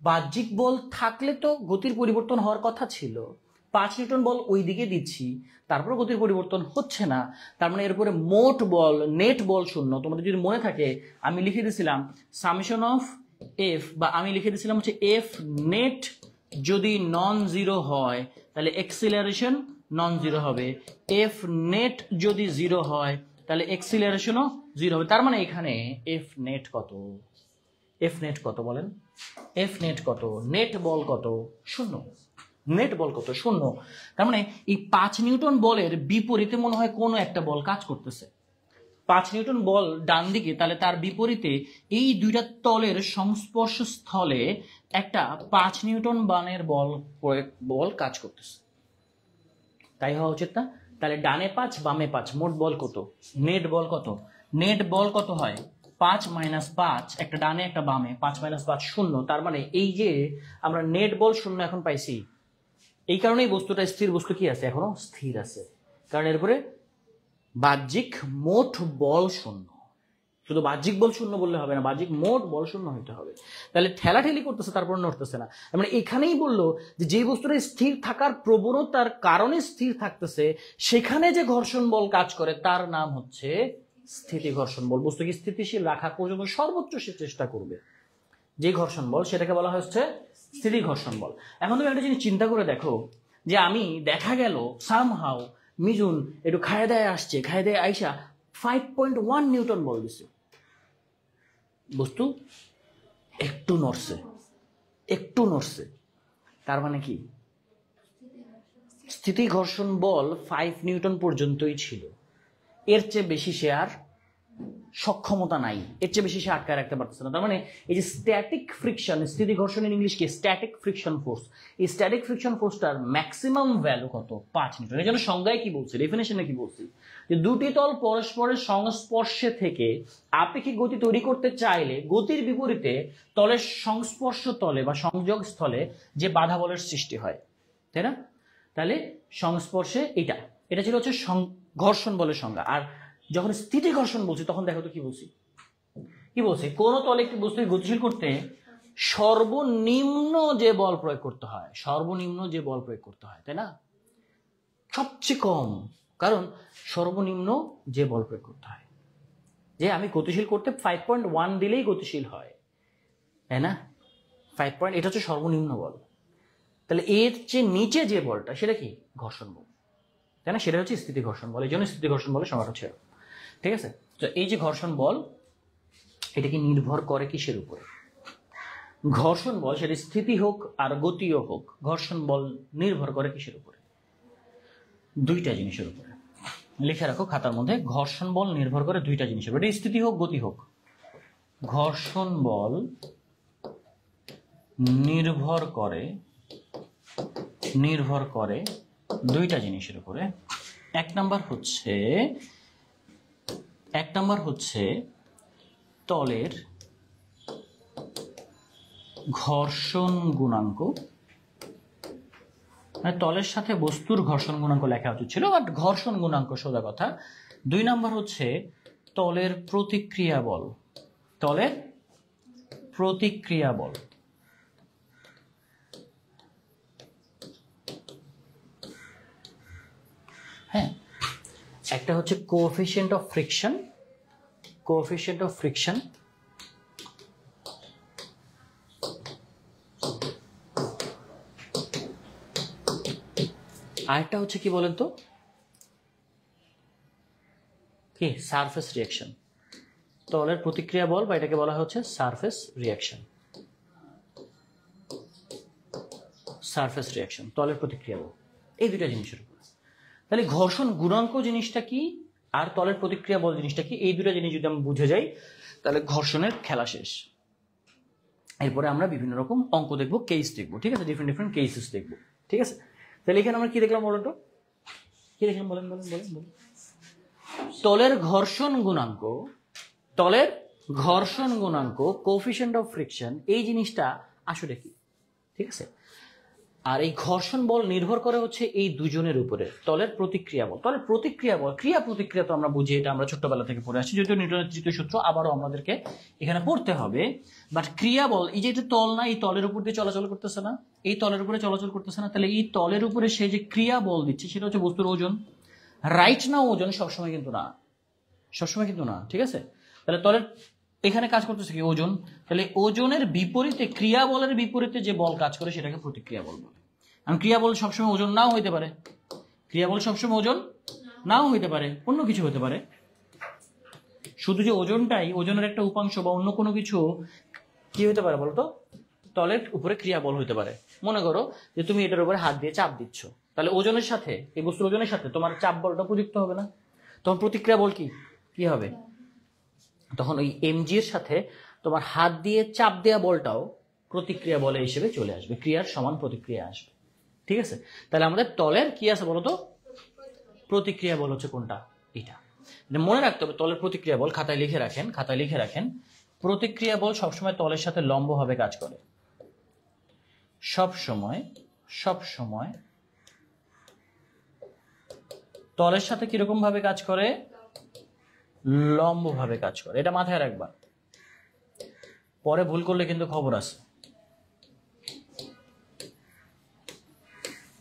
বাহ্যিক বল থাকলে তো গতির পরিবর্তন হওয়ার কথা ছিল, 5 নিউটন বল ওই দিকে দিচ্ছি, তারপর গতির পরিবর্তন হচ্ছে না। তার মানে এরপরে মোট বল, নেট বল শূন্য। তোমাদের যদি মনে থাকে আমি লিখে দিয়েছিলাম সামেশন অফ এফ, বা আমি লিখে দিয়েছিলাম হচ্ছে এফ নেট যদি নন জিরো হয় তাহলে এক্সিলারেশন নন জিরো হবে, এফ নেট যদি জিরো হয় তাহলে এক্সিলারেশনও জিরো হবে। তার মানে এখানে এফ নেট কত বলেন? এফ নেট কত? নেট বল কত? শূন্য। নেট বল কত? শূন্য। তার মানে এই 5 নিউটন বলের বিপরীতে মনে হয় কোনো একটা বল কাজ করতেছে। 5 নিউটন বল ডান দিকে, তাহলে তার বিপরীতে এই দুইটা তলের সংস্পর্শ স্থলে একটা 5 নিউটন বানের বল কাজ করতেছে। তাই হওয়া উচিত না? তাহলে ডানে 5 বামে 5, মোট বল কত? নেট বল কত? নেট বল কত হয়? 5 - 5, একটা ডানে একটা বামে, 5 - 5 শূন্য। তার মানে এই যে আমরা নেট বল শূন্য এখন পাইছি, এই কারণেই বস্তুটা স্থির বস্তু কি আছে? এখনো স্থির আছে, কারণ এরপরে বাহ্যিক মোট বল শূন্য। শুধু বাহ্যিক বল শূন্য বললে হবে না, বাহ্যিক মোট বল শূন্য হতে হবে। তাহলে ঠেলাঠেলি করতেছে তারপর নড়তেছে না, মানে এখানেই বললো যে বস্তুটা স্থির থাকার প্রবণতার কারণে স্থির থাকতেছে, সেখানে যে ঘর্ষণ বল কাজ করে তার নাম হচ্ছে স্থিতি ঘর্ষণ বল। বস্তুকে স্থিতিশীল রাখা পর্যন্ত সর্বোচ্চ সে চেষ্টা করবে, যে ঘর্ষণ বল সেটাকে বলা হচ্ছে স্থিতি ঘর্ষণ বল। এখন তুমি একটা জিনিস চিন্তা করে দেখো, যে আমি দেখা গেল সামহাও মিজুন একটু খায় দায় আসছে, খায় দায় আইসা 5.1 নিউটন বল দিছে, বস্তু একটু নড়ছে, একটু নড়ছে, তার মানে কি স্থিতি ঘর্ষণ বল 5 নিউটন পর্যন্তই ছিল, এর চেয়ে বেশি সে আর সক্ষমতা নাই, এর চেয়ে বেশি সে আটকায় রাখতে পারতেছে না। তার মানে এই যে স্ট্যাটিক ফ্রিকশন, স্থিতি ঘর্ষণ ইন ইংলিশ কি স্ট্যাটিক ফ্রিকশন ফোর্স, এই স্ট্যাটিক ফ্রিকশন ফোর্সটার ম্যাক্সিমাম ভ্যালু কত? 5 নিউটন। এই জন্য সংজ্ঞায় কি বলছি, ডেফিনেশনে কি বলছি, যে দুটি তল পরস্পরের সংস্পর্শে থেকে আপেক্ষিক গতি তৈরি করতে চাইলে গতির বিপরীতে তলের সংস্পর্শ তলে বা সংযোগ স্থলে যে বাধা বলের সৃষ্টি হয়, তাই না? তাহলে সংস্পর্শে এটা এটা ছিল হচ্ছে ঘর্ষণ বলের সংজ্ঞা। আর যখন স্থিতি ঘর্ষণ বলছি তখন দেখো তো কি বলছি, কি বলছি, কোন তলে একটি বস্তুকে গতিশীল করতে সর্বনিম্ন যে বল প্রয়োগ করতে হয়, সর্বনিম্ন যে বল প্রয়োগ করতে হয়, তাই না? সবচেয়ে কম, কারণ সর্বনিম্ন যে বল প্রয়োগ করতে হয়, যে আমি গতিশীল করতে 5.1 দিলেই গতিশীল হয়, তাই না? 5 পয়েন্ট, এটা হচ্ছে সর্বনিম্ন বল। তাহলে এর চেয়ে নিচে যে বলটা সেটা কি? ঘর্ষণ বল, তাই না? সেটা হচ্ছে স্থিতি ঘর্ষণ বল। এই জন্য স্থিতি ঘর্ষণ বলের সংজ্ঞা হচ্ছে, ঠিক আছে? তো এই যে ঘর্ষণ বল, এটা কি নির্ভর করে কিসের উপরে? ঘর্ষণ বল সেটা স্থিতি হোক আর গতিও হোক, ঘর্ষণ বল নির্ভর করে কিসের উপরে? দুইটা জিনিসের উপরে। লিখে রাখো খাতার মধ্যে, ঘর্ষণ বল নির্ভর করে দুইটা জিনিসের উপরে, এটা স্থিতি হোক গতি হোক। ঘর্ষণ বল নির্ভর করে দুইটা জিনিসের উপরে। এক নাম্বার হচ্ছে তলের ঘর্ষণ গুণাঙ্ক, মানে তলের সাথে বস্তুর ঘর্ষণ গুণাঙ্ক লেখা উচিত ছিল, বাট ঘর্ষণ গুণাঙ্ক সোজা কথা। 2 নাম্বার হচ্ছে তলের প্রতিক্রিয়া বল, তলের প্রতিক্রিয়া বল। হ্যাঁ, একটা হচ্ছে কোএফিসিয়েন্ট অফ ফ্রিকশন, আরেকটা হচ্ছে কি বলেন তো, কি? Surface reaction. তলের প্রতিক্রিয়া বল বা এটাকে বলা হচ্ছে সারফেস রিঅ্যাকশন, তলের প্রতিক্রিয়া বল, এই দুইটা জিনিসের উপর। তাহলে ঘর্ষণ গুণাঙ্ক জিনিসটা কি আর তলের প্রতিক্রিয়া বল জিনিসটা কি, এই দুটো জিনিস যদি আমরা বুঝে যাই তাহলে ঘর্ষণের খেলা শেষ। এরপরে আমরা বিভিন্ন রকম অঙ্ক দেখবো, কেস দেখবো, ঠিক আছে? ডিফারেন্ট কেসেস দেখবো, ঠিক আছে? তাহলে এখানে আমরা কি দেখলাম বলুন তো, কি দেখলাম বলেন? তলের ঘর্ষণ গুণাঙ্ক কোএফিসিয়েন্ট অফ ফ্রিকশন, এই জিনিসটা আসলে কি, ঠিক আছে? আর এই ঘর্ষণ বল নির্ভর করে হচ্ছে এই দুজনের উপরে, তলের প্রতিক্রিয়া বল। ক্রিয়া প্রতিক্রিয়া তো আমরা বুঝি, এটা আমরা ছোট্টবেলা থেকে পড়ে আসছি, যদিও নিউটনের তৃতীয় সূত্র আবারও আমাদেরকে এখানে পড়তে হবে। বাট ক্রিয়া বল, এই যে এটা তল না, এই তলের উপর দিয়ে চলাচল করতেছে না, এই তলের উপরে চলাচল করতেছে না, তাহলে এই তলের উপরে সে যে ক্রিয়া বল দিচ্ছে সেটা হচ্ছে বস্তুর ওজন, রাইট না? ওজন সবসময় কিন্তু না, ঠিক আছে? তাহলে তলের এখানে কাজ করতেছে কি? ওজন। তাহলে ওজনের বিপরীতে, ক্রিয়া বলের বিপরীতে যে বল কাজ করে সেটাকে প্রতিক্রিয়া বল বলে। আর ক্রিয়া বল সবসময় ওজন নাও হইতে পারে, অন্য কিছু হতে পারে। শুধু যে ওজনটাই, ওজনের একটা উপাংশ বা অন্য কোনো কিছু কি হতে পারে বলতো? তলের উপরে ক্রিয়া বল হইতে পারে। মনে করো যে তুমি এটার উপরে হাত দিয়ে চাপ দিচ্ছ, তাহলে ওজনের সাথে, এই বস্তুর ওজনের সাথে তোমার চাপ বলটা প্রযুক্ত হবে না? তখন প্রতিক্রিয়া বল কি হবে? তখন ওই এমজি এর সাথে তোমার হাত দিয়ে চাপ দেওয়া বলটাও প্রতিক্রিয়া বলে হিসেবে চলে আসবে, ক্রিয়ার সমান প্রতিক্রিয়া আসবে, ঠিক আছে? তাহলে আমাদের তলের কি আছে বলতো? প্রতিক্রিয়া বল হচ্ছে কোনটা? এটা মনে রাখতে হবে। তলের প্রতিক্রিয়া বল খাতায় লিখে রাখেন। প্রতিক্রিয়া বল সবসময় তলের সাথে লম্বভাবে কাজ করে, সবসময় তলের সাথে কিরকম ভাবে কাজ করে? লম্বভাবে কাজ করে, এটা মাথায় রাখবা, পরে ভুল করলে কিন্তু খবর আছে।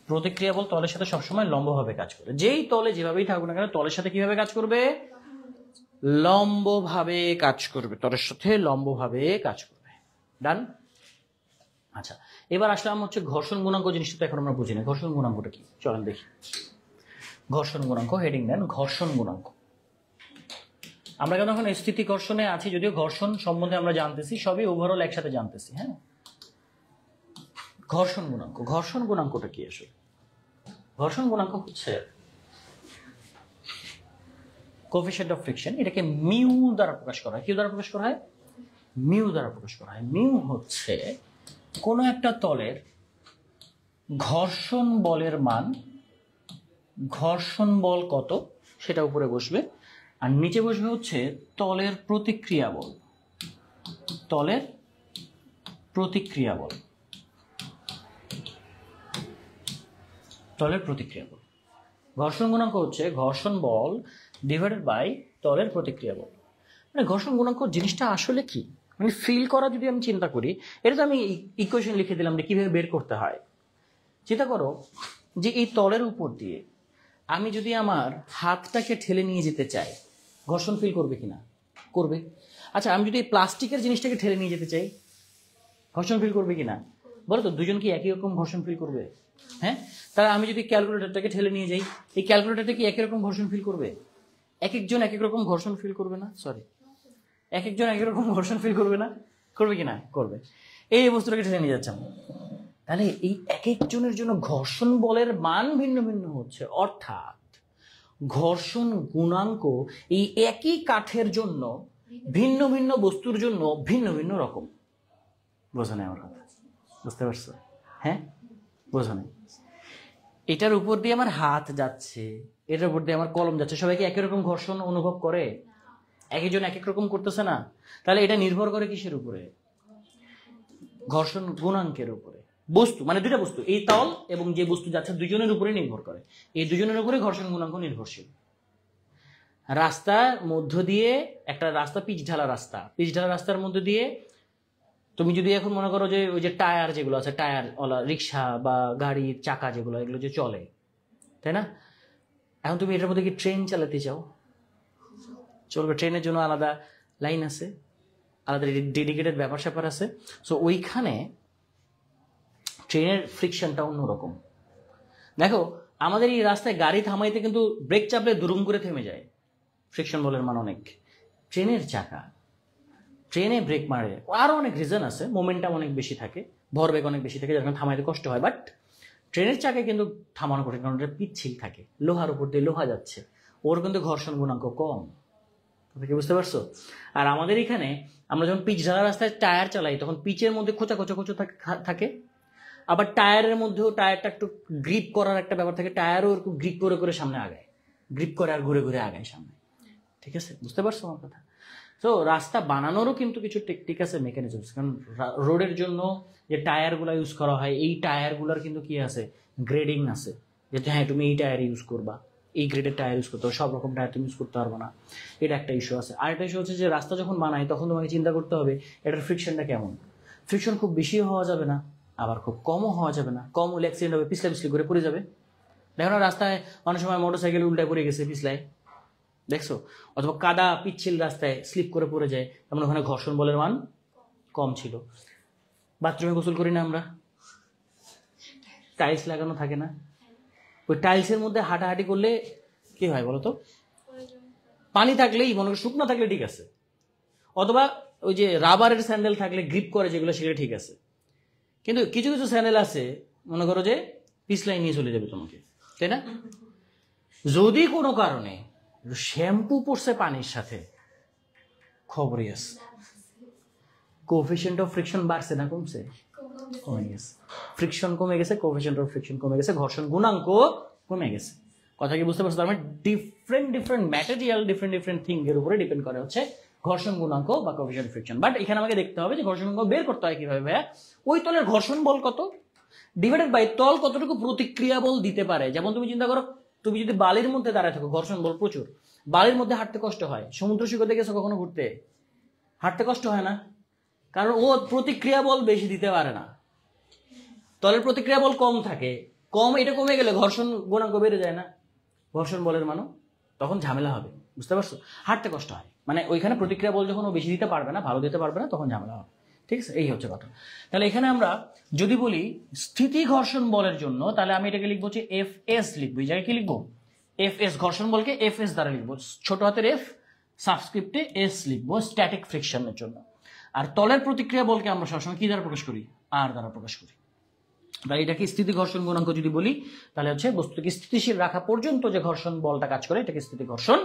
প্রতিক্রিয়া বল তলের সাথে সবসময় লম্বভাবে কাজ করে, যেই তলে যেভাবেই থাকুক না কেন তলের সাথে কিভাবে কাজ করবে, লম্বভাবে কাজ করবে, তলের সাথে লম্বভাবে কাজ করবে। ডান। আচ্ছা, এবার আসলাম হচ্ছে ঘর্ষণ গুণাঙ্ক জিনিসটা তো এখন আমরা বুঝি না, ঘর্ষণ গুণাঙ্কটা কি চলেন দেখি। ঘর্ষণ গুণাঙ্ক হেডিং দেন ঘর্ষণ গুণাঙ্ক। আমরা কেন এখন স্থিতি ঘর্ষণে আছি, যদিও ঘর্ষণ সম্বন্ধে আমরা জানতেছি, সবই ওভারঅল একসাথে জানতেছি। হ্যাঁ, ঘর্ষণ গুণাঙ্ক, ঘর্ষণ গুণাঙ্কটা কি আসলে? ঘর্ষণ গুণাঙ্ক হচ্ছে কোএফিশিয়েন্ট অফ ফ্রিকশন, এটাকে মিউ দ্বারা প্রকাশ করা হয়। কি দ্বারা প্রকাশ করা হয়? মিউ দ্বারা প্রকাশ করা হয়। মিউ হচ্ছে কোনো একটা তলের ঘর্ষণ বলের মান, ঘর্ষণ বল কত সেটা উপরে বসবে, আর নিচে বসবে হচ্ছে তলের প্রতিক্রিয়া বল, তলের প্রতিক্রিয়া বল, তলের প্রতিক্রিয়া বল। ঘর্ষণ গুণাঙ্ক হচ্ছে ঘর্ষণ বল ডিভাইডেড বাই তলের প্রতিক্রিয়া বল। মানে ঘর্ষণ গুণাঙ্ক জিনিসটা আসলে কি, মানে ফিল করা যদি আমি চিন্তা করি, এটা তো আমি ইকুয়েশন লিখে দিলাম যে কিভাবে বের করতে হয়। চিন্তা করো যে এই তলের উপর দিয়ে আমি যদি আমার হাতটাকে ঠেলে নিয়ে যেতে চাই, ঘর্ষণ ফিল করবে কিনা? করবে। আচ্ছা, আমি যদি এই প্লাস্টিকের জিনিসটাকে ঠেলে নিয়ে যেতে চাই, ঘর্ষণ ফিল করবে কিনা? বলো তো, দুজন কি একই রকম ঘর্ষণ ফিল করবে? হ্যাঁ। তাহলে আমি যদি ক্যালকুলেটরটাকে ঠেলে নিয়ে যাই, এই ক্যালকুলেটরটা কি একই রকম ঘর্ষণ ফিল করবে? এক একজন এক এক রকম ঘর্ষণ ফিল করবে না? সরি, এক একজন এক এক রকম ঘর্ষণ ফিল করবে না? করবে কিনা? করবে। এই বস্তুটাকে ঠেলে নিয়ে যাচ্ছি, তাহলে এই এক একজনের জন্য ঘর্ষণ বলের মান ভিন্ন ভিন্ন হচ্ছে, অর্থাৎ ঘর্ষণ গুণাঙ্ক এই একই কাঠের জন্য ভিন্ন ভিন্ন বস্তুর জন্য ভিন্ন ভিন্ন রকম। বোঝা নেই আমার কথা? বুঝতে পারছো? হ্যাঁ, বোঝা নেই? এটার উপর দিয়ে আমার হাত যাচ্ছে, এটার উপর দিয়ে আমার কলম যাচ্ছে, সবাইকে একই রকম ঘর্ষণ অনুভব করে? একজন এক এক রকম করতেছে না? তাহলে এটা নির্ভর করে কিসের উপরে? ঘর্ষণ গুণাঙ্কের উপরে। বস্তু মানে দুইটা বস্তু, এই তল এবং যে বস্তু যাচ্ছে দুজনের উপরে নির্ভর করে, এই দুজনের উপরে ঘর্ষণ গুণাঙ্ক নির্ভরশীল। রাস্তার মধ্য দিয়ে একটা রাস্তা, পিচ ঢালা রাস্তা, পিচ ঢালা রাস্তার মধ্যে দিয়ে তুমি যদি এখন মনে করো যে ওই যে টায়ার যেগুলো আছে, টায়ার ওলা রিক্সা বা গাড়ির চাকা যেগুলো, এগুলো যে চলে, তাই না? এখন তুমি এটার মধ্যে কি ট্রেন চালাতে চাও? চলবে? ট্রেনের জন্য আলাদা লাইন আছে, আলাদা ডেডিকেটেড ব্যাপার স্যাপার আছে। সো ওইখানে ট্রেনের ফ্রিকশনটা অন্যরকম। দেখো, আমাদের এই রাস্তায় গাড়ি থামাইতে কিন্তু ব্রেক চাপলে দুরুম করে থেমে যায়, ফ্রিকশন বলের মান অনেক। ট্রেনের চাকা, ট্রেনে ব্রেক মারে, আরও অনেক রিজন আছে, মোমেন্টাম অনেক বেশি থাকে, ভরবেগ অনেক বেশি থাকে, যার কারণে থামাইতে কষ্ট হয়। বাট ট্রেনের চাকায় কিন্তু থামানো কঠিন, কারণ এটা পিচ্ছিল থাকে, লোহার উপর দিয়ে লোহা যাচ্ছে, ওর কিন্তু ঘর্ষণ গুণাঙ্ক কম। তুমি কি বুঝতে পারছো? আর আমাদের এখানে আমরা যখন পিচ ঢালা রাস্তায় টায়ার চালাই, তখন পিচের মধ্যে খোঁচা খোঁচা খোঁচা থাকে, আবার টায়ারের মধ্যেও টায়ারটা একটু গ্রিপ করার একটা ব্যাপার থাকে, টায়ারও একটু গ্রিপ করে করে সামনে আগায়, গ্রিপ করে আর ঘুরে ঘুরে আগায় সামনে। ঠিক আছে, বুঝতে পারছো আমার কথা? তো রাস্তা বানানোরও কিন্তু কিছু টেকনিক আছে, মেকানিজম। কারণ রোডের জন্য যে টায়ারগুলো ইউজ করা হয়, এই টায়ারগুলোর কিন্তু কি আছে, গ্রেডিং আছে, যে হ্যাঁ তুমি এই টায়ার ইউজ করবা, এই গ্রেডের টায়ার ইউজ করতে হবে, সব রকম টায়ার তুমি ইউজ করতে পারবো না, এটা একটা ইস্যু আছে। আরেকটা ইস্যু হচ্ছে যে রাস্তা যখন বানায় তখন তোমাকে চিন্তা করতে হবে এটার ফ্রিকশনটা কেমন। ফ্রিকশন খুব বেশিও হওয়া যাবে না, আবার খুব কমও হওয়া যাবে না। কম হলে অ্যাক্সিডেন্ট হবে, পিছলা পিছলি করে পড়ে যাবে। দেখো না, রাস্তায় অনেক সময় মোটর সাইকেল উল্টায় পড়ে গেছে পিছলায়, দেখছো? অথবা কাদা পিচ্ছিল রাস্তায় স্লিপ করে পড়ে যায়, তেমন ওখানে ঘর্ষণ বলের মান কম ছিল। বাথরুমে গোসল করি না আমরা, টাইলস লাগানো থাকে না, ওই টাইলসের মধ্যে হাঁটাহাঁটি করলে কি হয় বলো তো? পানি থাকলেই মনে করো, শুকনো থাকলে ঠিক আছে, অথবা ওই যে রাবারের স্যান্ডেল থাকলে গ্রিপ করে যেগুলো, সেগুলো ঠিক আছে। কিন্তু কিছু কিছু স্যান্ডেল আছে মনে করো যে পিছলাই নিয়ে চলে যাবে তোমাকে, তাই না? যদি কোনো কারণে শ্যাম্পু পড়ছে পানির সাথে, খবরই আছে, কোএফিশিয়েন্ট অফ ফ্রিকশন বাড়ছে না কমছে? কমে গেছে। ফ্রিকশন কমে গেছে, কোএফিশিয়েন্ট অফ ফ্রিকশন কমে গেছে, ঘর্ষণ গুণাঙ্ক কমে গেছে। কথা কি বুঝতে পারছো? তার মানে different different material, different different thing এর উপরে ডিপেন্ড করে হচ্ছে ঘর্ষণ গুণাঙ্ক বা কোএফিশিয়েন্ট অফ ফ্রিকশন। বাট এখানে আমাকে দেখতে হবে যে ঘর্ষণ গুণাঙ্ক বের করতে হয় কিভাবে ভাইয়া? ওই তলের ঘর্ষণ বল কত ডিভাইডেড বাই তল কতটুকু প্রতিক্রিয়া বল দিতে পারে। যেমন তুমি চিন্তা করো, তুমি যদি বালির মধ্যে দাঁড়ায় থাকো, ঘর্ষণ বল প্রচুর, বালির মধ্যে হাঁটতে কষ্ট হয়। সমুদ্র সৈকতে গেছো কখনো ঘুরতে, হাঁটতে কষ্ট হয় না? কারণ ও প্রতিক্রিয়া বল বেশি দিতে পারে না, তলের প্রতিক্রিয়া বল কম থাকে, কম, এটা কমে গেলে ঘর্ষণ গুণাঙ্ক বেড়ে যায় না, ঘর্ষণ বলের মানও তখন ঝামেলা হবে, বুঝতে পারছো? হাঁটতে কষ্ট হয়, মানে ওইখানে প্রতিক্রিয়া বল যখন ও বেশি দিতে পারবে না, ভালো দিতে পারবে না, তখন ঝামেলা হবে। ঠিক আছে, এই হচ্ছে কথা। তাহলে এখানে আমরা যদি বলি স্থিতি ঘর্ষণ বলের জন্য, তাহলে আমি এটাকে লিখবো যে এফ এস লিখবো। এই জায়গায় কি লিখবো? এফ এস, ঘর্ষণ বলকে এফ এস দ্বারা লিখবো, ছোট হাতের এফ, সাবস্ক্রিপ্টে এস লিখবো স্ট্যাটিক ফ্রিকশনের জন্য। আর তলের প্রতিক্রিয়া বলকে আমরা সবসময় কি দ্বারা প্রকাশ করি? আর দ্বারা প্রকাশ করি। তাহলে এটাকে স্থিতি ঘর্ষণ গুণাঙ্ক যদি বলি, তাহলে হচ্ছে বস্তুকে স্থিতিশীল রাখা পর্যন্ত যে ঘর্ষণ বলটা কাজ করে, এটাকে স্থিতি ঘর্ষণ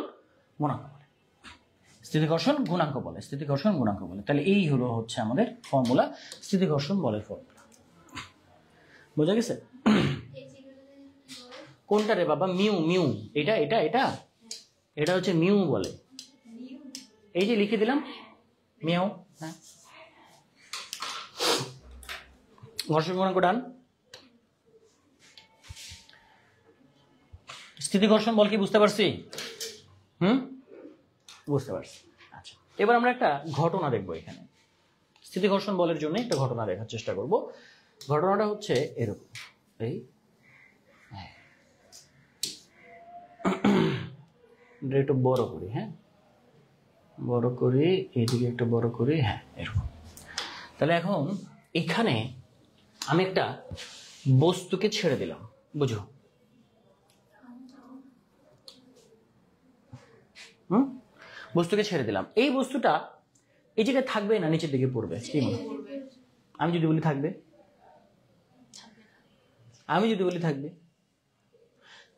গুণাঙ্ক বলে, স্থিতি ঘর্ষণ গুণাঙ্ক বলে, স্থিতি ঘর্ষণ গুণাঙ্ক বলে। তাহলে এই হলো হচ্ছে আমাদের ফর্মুলা, স্থিতি ঘর্ষণ বলের ফর্মুলা। বোঝা গেছে? কোনটা রে বাবা? মিউ, মিউ, এটা এটা এটা এটা হচ্ছে মিউ বলে, এই যে লিখে দিলাম মিউ। হ্যাঁ, ঘর্ষণ গুণাঙ্ক ডান। স্থিতি ঘর্ষণ বল কি বুঝতে পারছি? বুঝতে পারছি। আচ্ছা, এবার আমরা একটা ঘটনা দেখবো এখানে। স্থিতি ঘর্ষণ বলের জন্য একটা ঘটনা দেখার চেষ্টা করব। ঘটনাটা হচ্ছে এরকম, এই একটু বড় করি, হ্যাঁ বড় করি, এইদিকে একটু বড় করি, হ্যাঁ এরকম। তাহলে এখন এখানে আমি একটা বস্তুকে ছেড়ে দিলাম, বুঝো? বস্তুকে ছেড়ে দিলাম, এই বস্তুটা এই জায়গায় থাকবে না নিচের দিকে পড়বে? কি মনে? আমি যদি বলি থাকবে, আমি যদি বলি থাকবে,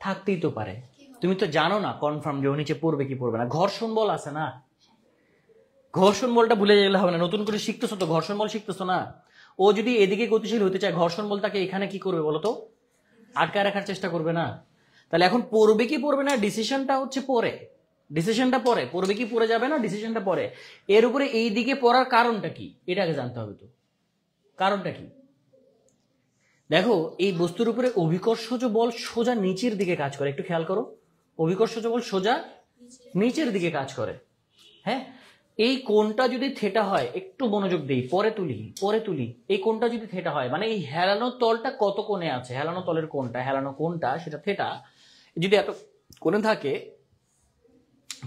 থাকতেই তো পারে। তুমি তো জানো না কনফার্ম যে ও নিচে পড়বে কি পড়বে না। ঘর্ষণ বল আছে না, ঘর্ষণ বলটা ভুলে গেলে হবে না, নতুন করে শিখতেছো তো, ঘর্ষণ বল শিখতেছো না। ও যদি এদিকে গতিশীল হতে চায়, ঘর্ষণ বল তাকে এখানে কি করবে বলো তো? আটকায় রাখার চেষ্টা করবে না? তাহলে এখন পড়বে কি পড়বে না ডিসিশনটা হচ্ছে পরে, ডিসিশনটা পরে, পড়বে কি পড়ে যাবে না ডিসিশনটা পরে। এর উপরে এই দিকে পড়ার কারণটা কি এটা আগে জানতে হবে। তো কারণটা কি? দেখো, এই বস্তুর উপরে অভিকর্ষজ বল সোজা নিচের দিকে কাজ করে, একটু খেয়াল করো, অভিকর্ষজ বল সোজা নিচের দিকে কাজ করে। হ্যাঁ, এই কোণটা যদি থেটা হয়, একটু মনোযোগ দেই, পরে তুলি, এই কোণটা যদি থেটা হয়, মানে এই হেলানো তলটা কত কোণে আছে, হেলানো তলের কোণটা, হেলানো কোণটা সেটা থেটা যদি এত কোণে থাকে,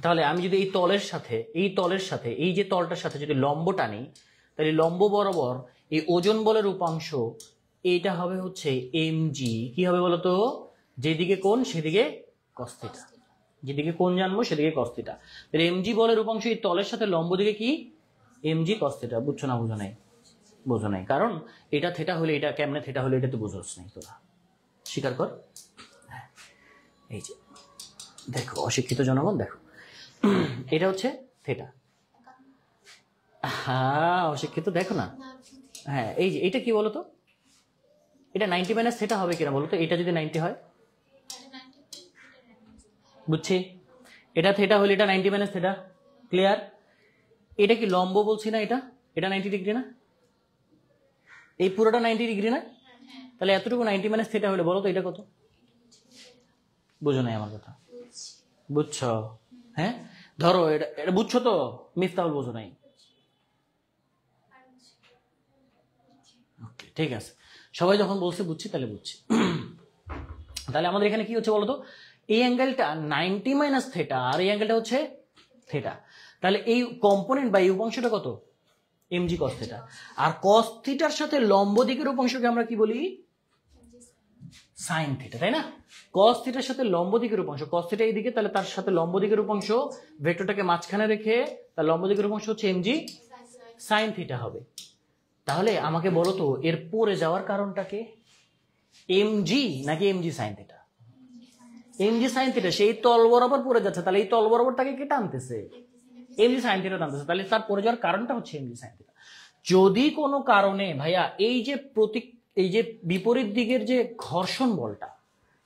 তাহলে আমি যদি এই তলের সাথে এই যে তলটার সাথে যদি লম্ব টানি, তাহলে লম্ব বরাবর এই ওজন বলের উপাংশ এইটা হবে হচ্ছে mg। কি হবে বলতো? যেদিকে কোণ সেদিকে cos θ, যেদিকে কোণ জানবো সেদিকে cos θ। তাহলে mg বলের উপাংশ এই তলের সাথে লম্ব দিকে কি mg cos θ। বুঝছো না? বুঝো নাই? বোঝো নাই, কারণ এটা থেটা হলে এটা কেমনে থেটা হলে এটা তো বুঝোস নাই তোরা, স্বীকার কর। হ্যাঁ, এই যে দেখো অশিক্ষিত জনগণ, দেখো এটা হচ্ছে থেটা। হ্যাঁ অশিক্ষিত, দেখো না। হ্যাঁ, এই যে এটা কি বলতো? এটা 90 মাইনাস থেটা হবে কিনা বলতো? এটা যদি 90 হয়, বুঝছি, এটা থেটা হলে এটা 90 মাইনাস থেটা, ক্লিয়ার? এটা কি লম্ব বলছি না? এটা 90 ডিগ্রি না? এই পুরোটা 90 ডিগ্রি না? তাহলে এতটুকু 90 মাইনাস থেটা হলে বলো তো এটা কত? বুঝো নাই আমার কথা? বুঝছো? হ্যাঁ, ধরো এটা বুঝছো তো? মিফতাহুল বোঝো নাই? ওকে, ঠিক আছে, সবাই যখন বলছে বুঝছি তাহলে বুঝছি। তাহলে আমাদের এখানে কি হচ্ছে বলতো? এই অ্যাঙ্গেলটা 90 মাইনাস থেটা, আর এই অ্যাঙ্গেলটা হচ্ছে থেটা। তাহলে এই কম্পোনেন্ট বা এই উপাংশটা কত? mg cos θ। আর cos θর সাথে লম্ব দিকের উপাংশকে আমরা কি বলি? sin θ, তাই না? cos θর সাথে লম্ব দিকের উপাংশ, cos θ এইদিকে, তাহলে তার সাথে লম্ব দিকের উপাংশ, ভেক্টরটাকে মাঝখানে রেখে তার লম্ব দিকের উপাংশ হচ্ছে mg sin θ হবে। তাহলে আমাকে বলো তো এর পরে যাওয়ার কারণটা কে? mg নাকি mg sin θ? mg sin θ, সেই তল বরাবর পড়ে যাচ্ছে, তাহলে এই তল বরাবর তাকে কে টানতেছে? mg sin θ টানতেছে, তাহলে তার পরে যাওয়ার কারণটা হচ্ছে mg sin θ। যদি কোনো কারণে ভাইয়া এই যে বিপরীত দিকের যে ঘর্ষণ বলটা,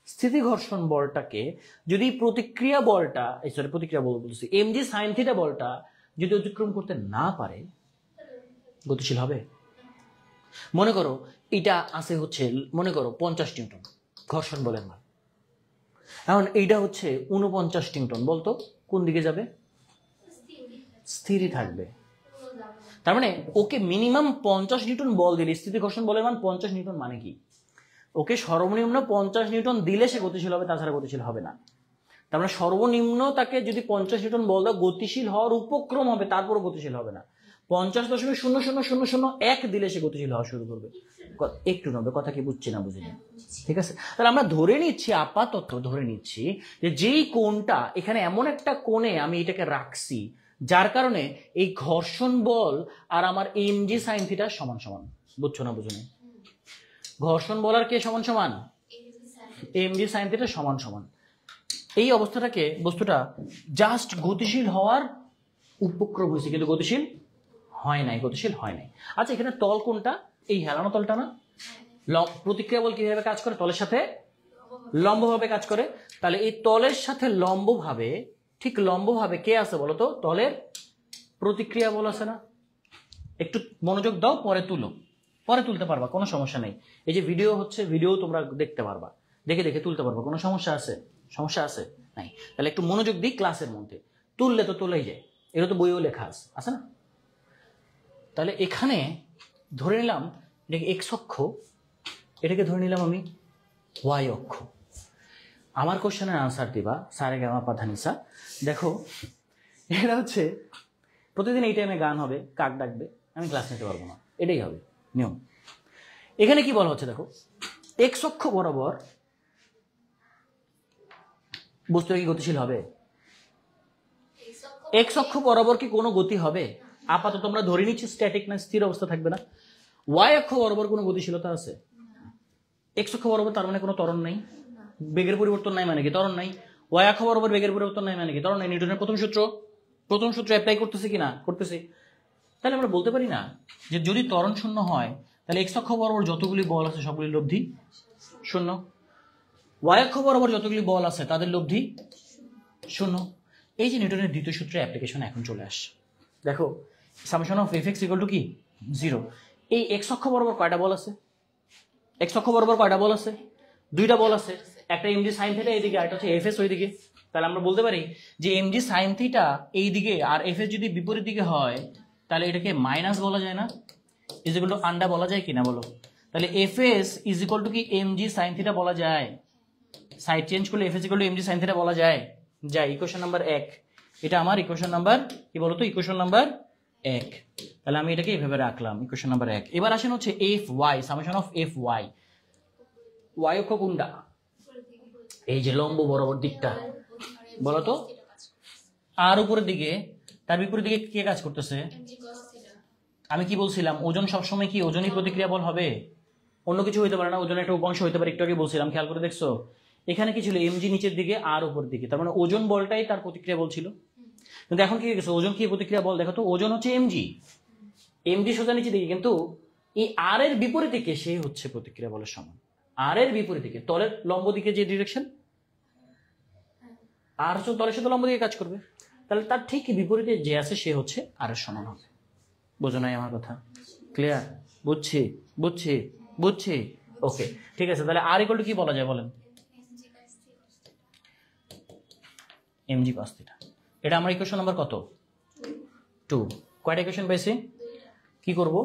স্থিতি ঘর্ষণ বলটাকে যদি প্রতিক্রিয়া বলটা, প্রতিক্রিয়া বল বলছি, mg sin θ বলটা যদি অতিক্রম করতে না পারে, গতিশীল হবে? মনে করো এটা আছে হচ্ছে, মনে করো 50 নিউটন ঘর্ষণ বলের মান। এখন এইটা হচ্ছে 49 নিউটন, বলতো কোন দিকে যাবে? স্থিরই থাকবে। তার মানে ওকে মিনিমাম 50 নিউটন বল দিলে, স্থিতি ঘর্ষণ বলের মান 50 নিউটন মানে কি? ওকে সর্বনিম্ন 50 নিউটন দিলে সে গতিশীল হবে, তাছাড়া গতিশীল হবে না। তার মানে সর্বনিম্ন তাকে যদি 50 নিউটন বল দাও, গতিশীল হওয়ার উপক্রম হবে, তারপরও গতিশীল হবে না। 50.0001 দিলে সে গতিশীল হওয়া শুরু করবে। একটু নবে, কথা কি বুঝছি না বুঝিনি? ঠিক আছে, তাহলে আমরা ধরে নিচ্ছি, আপাতত ধরে নিচ্ছি যে যেই কোণটা এখানে, এমন একটা কোণে আমি এটাকে রাখছি যার কারণে এই ঘর্ষণ বল আর আমার mg sin থিটা সমান সমান। বুঝছো না বুঝুনি? ঘর্ষণ বল আর কে সমান সমান? mg sin থিটা সমান সমান। এই অবস্থাটাকে, বস্তুটা জাস্ট গতিশীল হওয়ার উপক্রম হয়েছে, কিন্তু গতিশীল হয় নাই, গতিশীল হয় নাই। আচ্ছা, এখানে তল কোনটা? এই হেলানো তলটা না? প্রতিক্রিয়া বল কিভাবে কাজ করে? তলের সাথে লম্বভাবে কাজ করে। তাহলে এই তলের সাথে লম্বভাবে, ঠিক লম্বভাবে কে আছে বলতো? তলের প্রতিক্রিয়া বল আছে না? একটু মনোযোগ দাও, পরে তুলো, পরে তুলতে পারবা, কোনো সমস্যা নেই। এই যে ভিডিও হচ্ছে, ভিডিও তোমরা দেখতে পারবা, দেখে দেখে তুলতে পারবা, কোনো সমস্যা আছে? সমস্যা আছে নাই? তাহলে একটু মনোযোগ দিই ক্লাসের মধ্যে, তুললে তো তোলাই যায়, এটা তো বইও লেখা আছে না? তাহলে এখানে ধরে নিলাম এটাকে এক্স অক্ষ, এটাকে ধরে নিলাম আমি ওয়াই অক্ষ। আমার কোশ্চেনের আনসার দিবা সারে গামা পা ধা নি সা। দেখো এটা হচ্ছে প্রতিদিন এই টাইমে গান হবে, কাক ডাকবে, আমি ক্লাস নিতে পারবো না, এটাই হবে নিয়ম। এখানে কি বলা হচ্ছে দেখো, এক্স অক্ষ বরাবর বস্তু কি গতিশীল হবে? এক্স অক্ষ বরাবর কি কোনো গতি হবে? আপাতত আমরা ধরে নিচ্ছি স্ট্যাটিক না, স্থির অবস্থা থাকবে না। ওয়াই অক্ষ বরাবর কোনো গতিশীলতা আছে? এক্স অক্ষ বরাবর তার মানে কোনো ত্বরণ নাই, বেগের পরিবর্তন নাই মানে কি? ত্বরণ নাই। ওয়াই অক্ষ বরাবর বেগের পরিবর্তন নাই মানে কি? ত্বরণ নাই। নিউটনের প্রথম সূত্র অ্যাপ্লাই করতেছি কিনা? করতেছি। তাহলে আমরা বলতে পারি না যে যদি ত্বরণ শূন্য হয় তাহলে এক্স অক্ষ বরাবর যতগুলি বল আছে সবগুলি লব্ধি শূন্য, ওয়াই অক্ষ বরাবর যতগুলি বল আছে তাদের লব্ধি শূন্য। এই যে নিউটনের দ্বিতীয় সূত্রের অ্যাপ্লিকেশন এখন চলে আসে। দেখো summation of F X equal to কি? 0। এই এক্স অক্ষ বরাবর কয়টা বল আছে? এক্স অক্ষ বরাবর কয়টা বল আছে? দুইটা বল আছে, একটা এমজি সাইন থিটা এইদিকে, আর একটা হচ্ছে এফ এস ওইদিকে। তাহলে আমরা বলতে পারি যে এমজি সাইন থিটা এইদিকে আর এফ এস যদি বিপরীত দিকে হয় তাহলে এটাকে মাইনাস বলা যায় না? ইজ ইকুয়াল টু আন্ডা বলা যায় কিনা বলো? তাহলে F S is equal to কি এমজি সাইন থিটা বলা যায়? সাইড চেঞ্জ করলে F S equal to MG sine theta বলা যায়? যায়। ইকুয়েশন নাম্বার 1, এটা আমার ইকুয়েশন নাম্বার কি বলতো? Equation number 1। তাহলে আমি এটাকে এইভাবে রাখলাম, ইকুয়েশন নাম্বার 1। এবার আসেন হচ্ছে F Y, summation of F Y. Y অক্ষ কোনটা? এই যে লম্ব বরাবর দিকটা, বলতো? আর উপরের দিকে, তার বিপরীত দিকে কে কাজ করতেছে? আমি কি বলছিলাম? ওজন সবসময় কি ওজনই প্রতিক্রিয়া বল হবে? অন্য কিছু হইতে পারে না, ওজনের একটা উপাংশ হইতে পারে, একটু আগে বলছিলাম, খেয়াল করে দেখছো? এখানে কি ছিল? এমজি নিচের দিকে আর উপরের দিকে, তার মানে ওজন বলটাই তার প্রতিক্রিয়া বল ছিল। কিন্তু এখন কি হয়ে গেছে? ওজন কি প্রতিক্রিয়া বল? দেখো তো, ওজন হচ্ছে এমজি, এমজি সোজা নিচের দিকে, কিন্তু এই আর এর বিপরীত দিকে সে হচ্ছে প্রতিক্রিয়া বলের সমান। আর এর বিপরীত দিকে, তলের লম্ব দিকে যে ডিরেকশন, আর হচ্ছে তলের সাথে লম্ব দিকে কাজ করবে, তাহলে তার ঠিক বিপরীতে যে আছে সে হচ্ছে আর এর সমান হবে। বোঝো নাই আমার কথা? ক্লিয়ার? বুঝছি বুঝছি বুঝছি, ওকে ঠিক আছে। তাহলে আর ইকুয়াল টু কি বলা যায় বলেন? MG cos theta. এটা আমার ইকুয়েশন নাম্বার কত? 2। কয়টা ইকুয়েশন পেয়েছি? কি করব?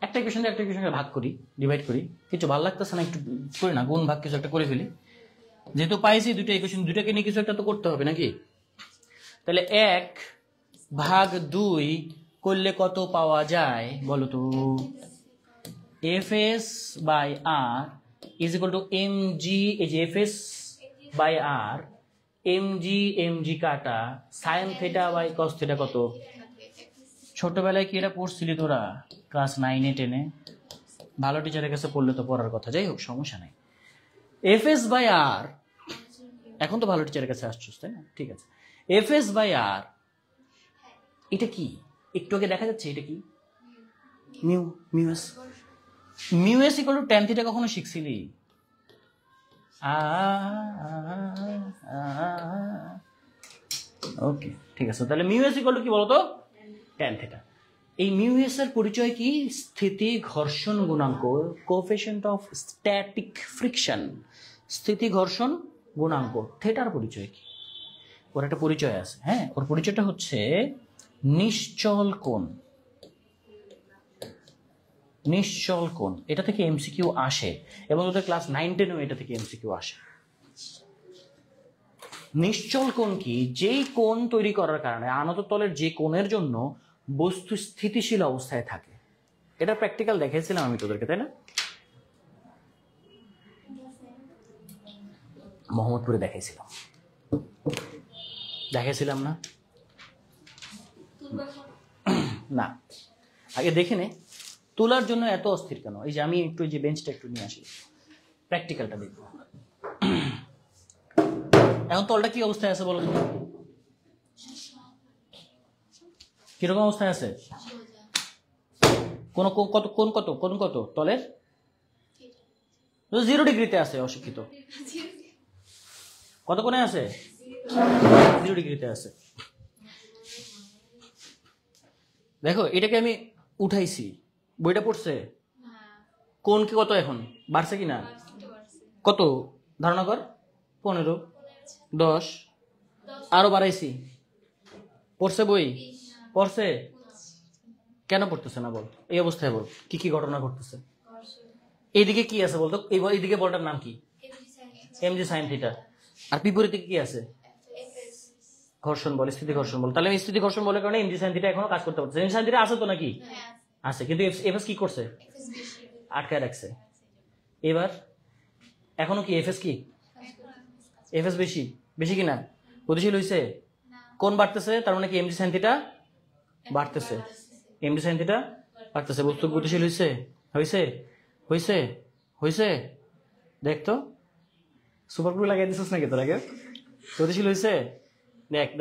একটা ইকুয়েশনটা একটা ইকুয়েশনকে ভাগ করি, ডিভাইড করি। কিছু ভালো লাগতেছে না, একটু করি না, গুণ ভাগ কিছু একটা করে ফেলি। যেহেতু পাইছি দুটো ইকুয়েশন, দুটাকে নিয়ে কিছু একটা তো করতে হবে নাকি? তাহলে 1/2 করলে কত পাওয়া যায় বলো তো? F S by R is equal to mg, এই যে F S by R, mg কাটা sine theta by cos theta কত? ছোটবেলায় কি এটা পড়ছিলি তোরা? ক্লাস 9-এ 10-এ? ভালো টিচারের কাছে পড়লে তো পড়ার কথা, যাই হোক সমস্যা নাই। এফ এস বাই আর, এখন তো ভালো টিচারের কাছে আসছিস তাই না? ঠিক আছে, এফ এস বাই আর এটা কি? একটু আগে দেখা যাচ্ছে এটা কি? মিউএস। মিউএস ইকুয়াল টু ট্যান থিটা কখনো শিখছিলি? ওকে ঠিক আছে, তাহলে মিউএস ইকুয়াল টু কি বলতো? Tan theta. এই মিউএস এর পরিচয় কি? স্থিতি ঘর্ষণ গুণাঙ্ক, কোএফিশিয়েন্ট অফ স্ট্যাটিক ফ্রিকশন। স্থিতি ঘর্ষণ গুণাঙ্ক। থেটার পরিচয় কি? ওর একটা পরিচয় আছে, হ্যাঁ, ওর পরিচয়টা হচ্ছে নিশ্চল কোণ। নিশ্চল কোণ, এটা থেকে এমসিকিউ আসে এবং ওদের ক্লাস 9-10 এটা থেকে এমসিকিউ আসে। নিশ্চল কোণ কি? যেই কোণ তৈরি করার কারণে আনত তলের যে কোণের জন্য বস্তু স্থিতিশীল অবস্থায় থাকে। এটা প্র্যাকটিক্যাল দেখাইছিলাম আমি তোদেরকে, তাই না? মোহাম্মদপুরে দেখাইছিলাম না? না, আগে দেখে নে তোলার জন্য এত অস্থির কেন। এই যে আমি একটু যে বেঞ্চটা একটু নিয়ে আসি, প্র্যাকটিক্যালটা দেখবো। এখন তলটা কি অবস্থায় আছে বলো তো? কিরকম অবস্থায় আছে? কোন কত তলের 0 ডিগ্রিতে আছে। অশিক্ষিত, কত কোণে আছে? 0 ডিগ্রিতে আছে। দেখো এটাকে আমি উঠাইছি, বইটা পড়ছে কোণ কি কত এখন বাড়ছে কিনা? কত ধারণা কর? 15, 10, আরো বাড়াইছি। পড়ছে বই? পড়ছে? কেন পড়তেছে না বল? এই অবস্থায় বল কি কি ঘটনা ঘটতেছে? এইদিকে কি আছে বলতো? এইদিকে বলটার নাম কি? mg sin theta. আর বিপরীতে কি আছে? ঘর্ষণ বল, স্থিতি ঘর্ষণ বল। তাহলে স্থিতি ঘর্ষণ বলের কারণে mg sin থিটা এখনো কাজ করতে পারছে। mg sin থিটা আছে তো নাকি? আছে, কিন্তু এফএস কি করছে? আটকায় রাখছে। এবার এখনো কি এফএস কি? এফএস বেশি কিনা? গতিশীল হইছে? কোন বাড়তেছে, তার মানে কি mg sin থিটা বাড়তেছে। mg sin থিটা বাড়তেছে, বস্তু গতিশীল হইছে। দেখ তো, সুপার গ্লু লাগিয়ে দিছিস নাকি তোর আগে? গতিশীল হইছে?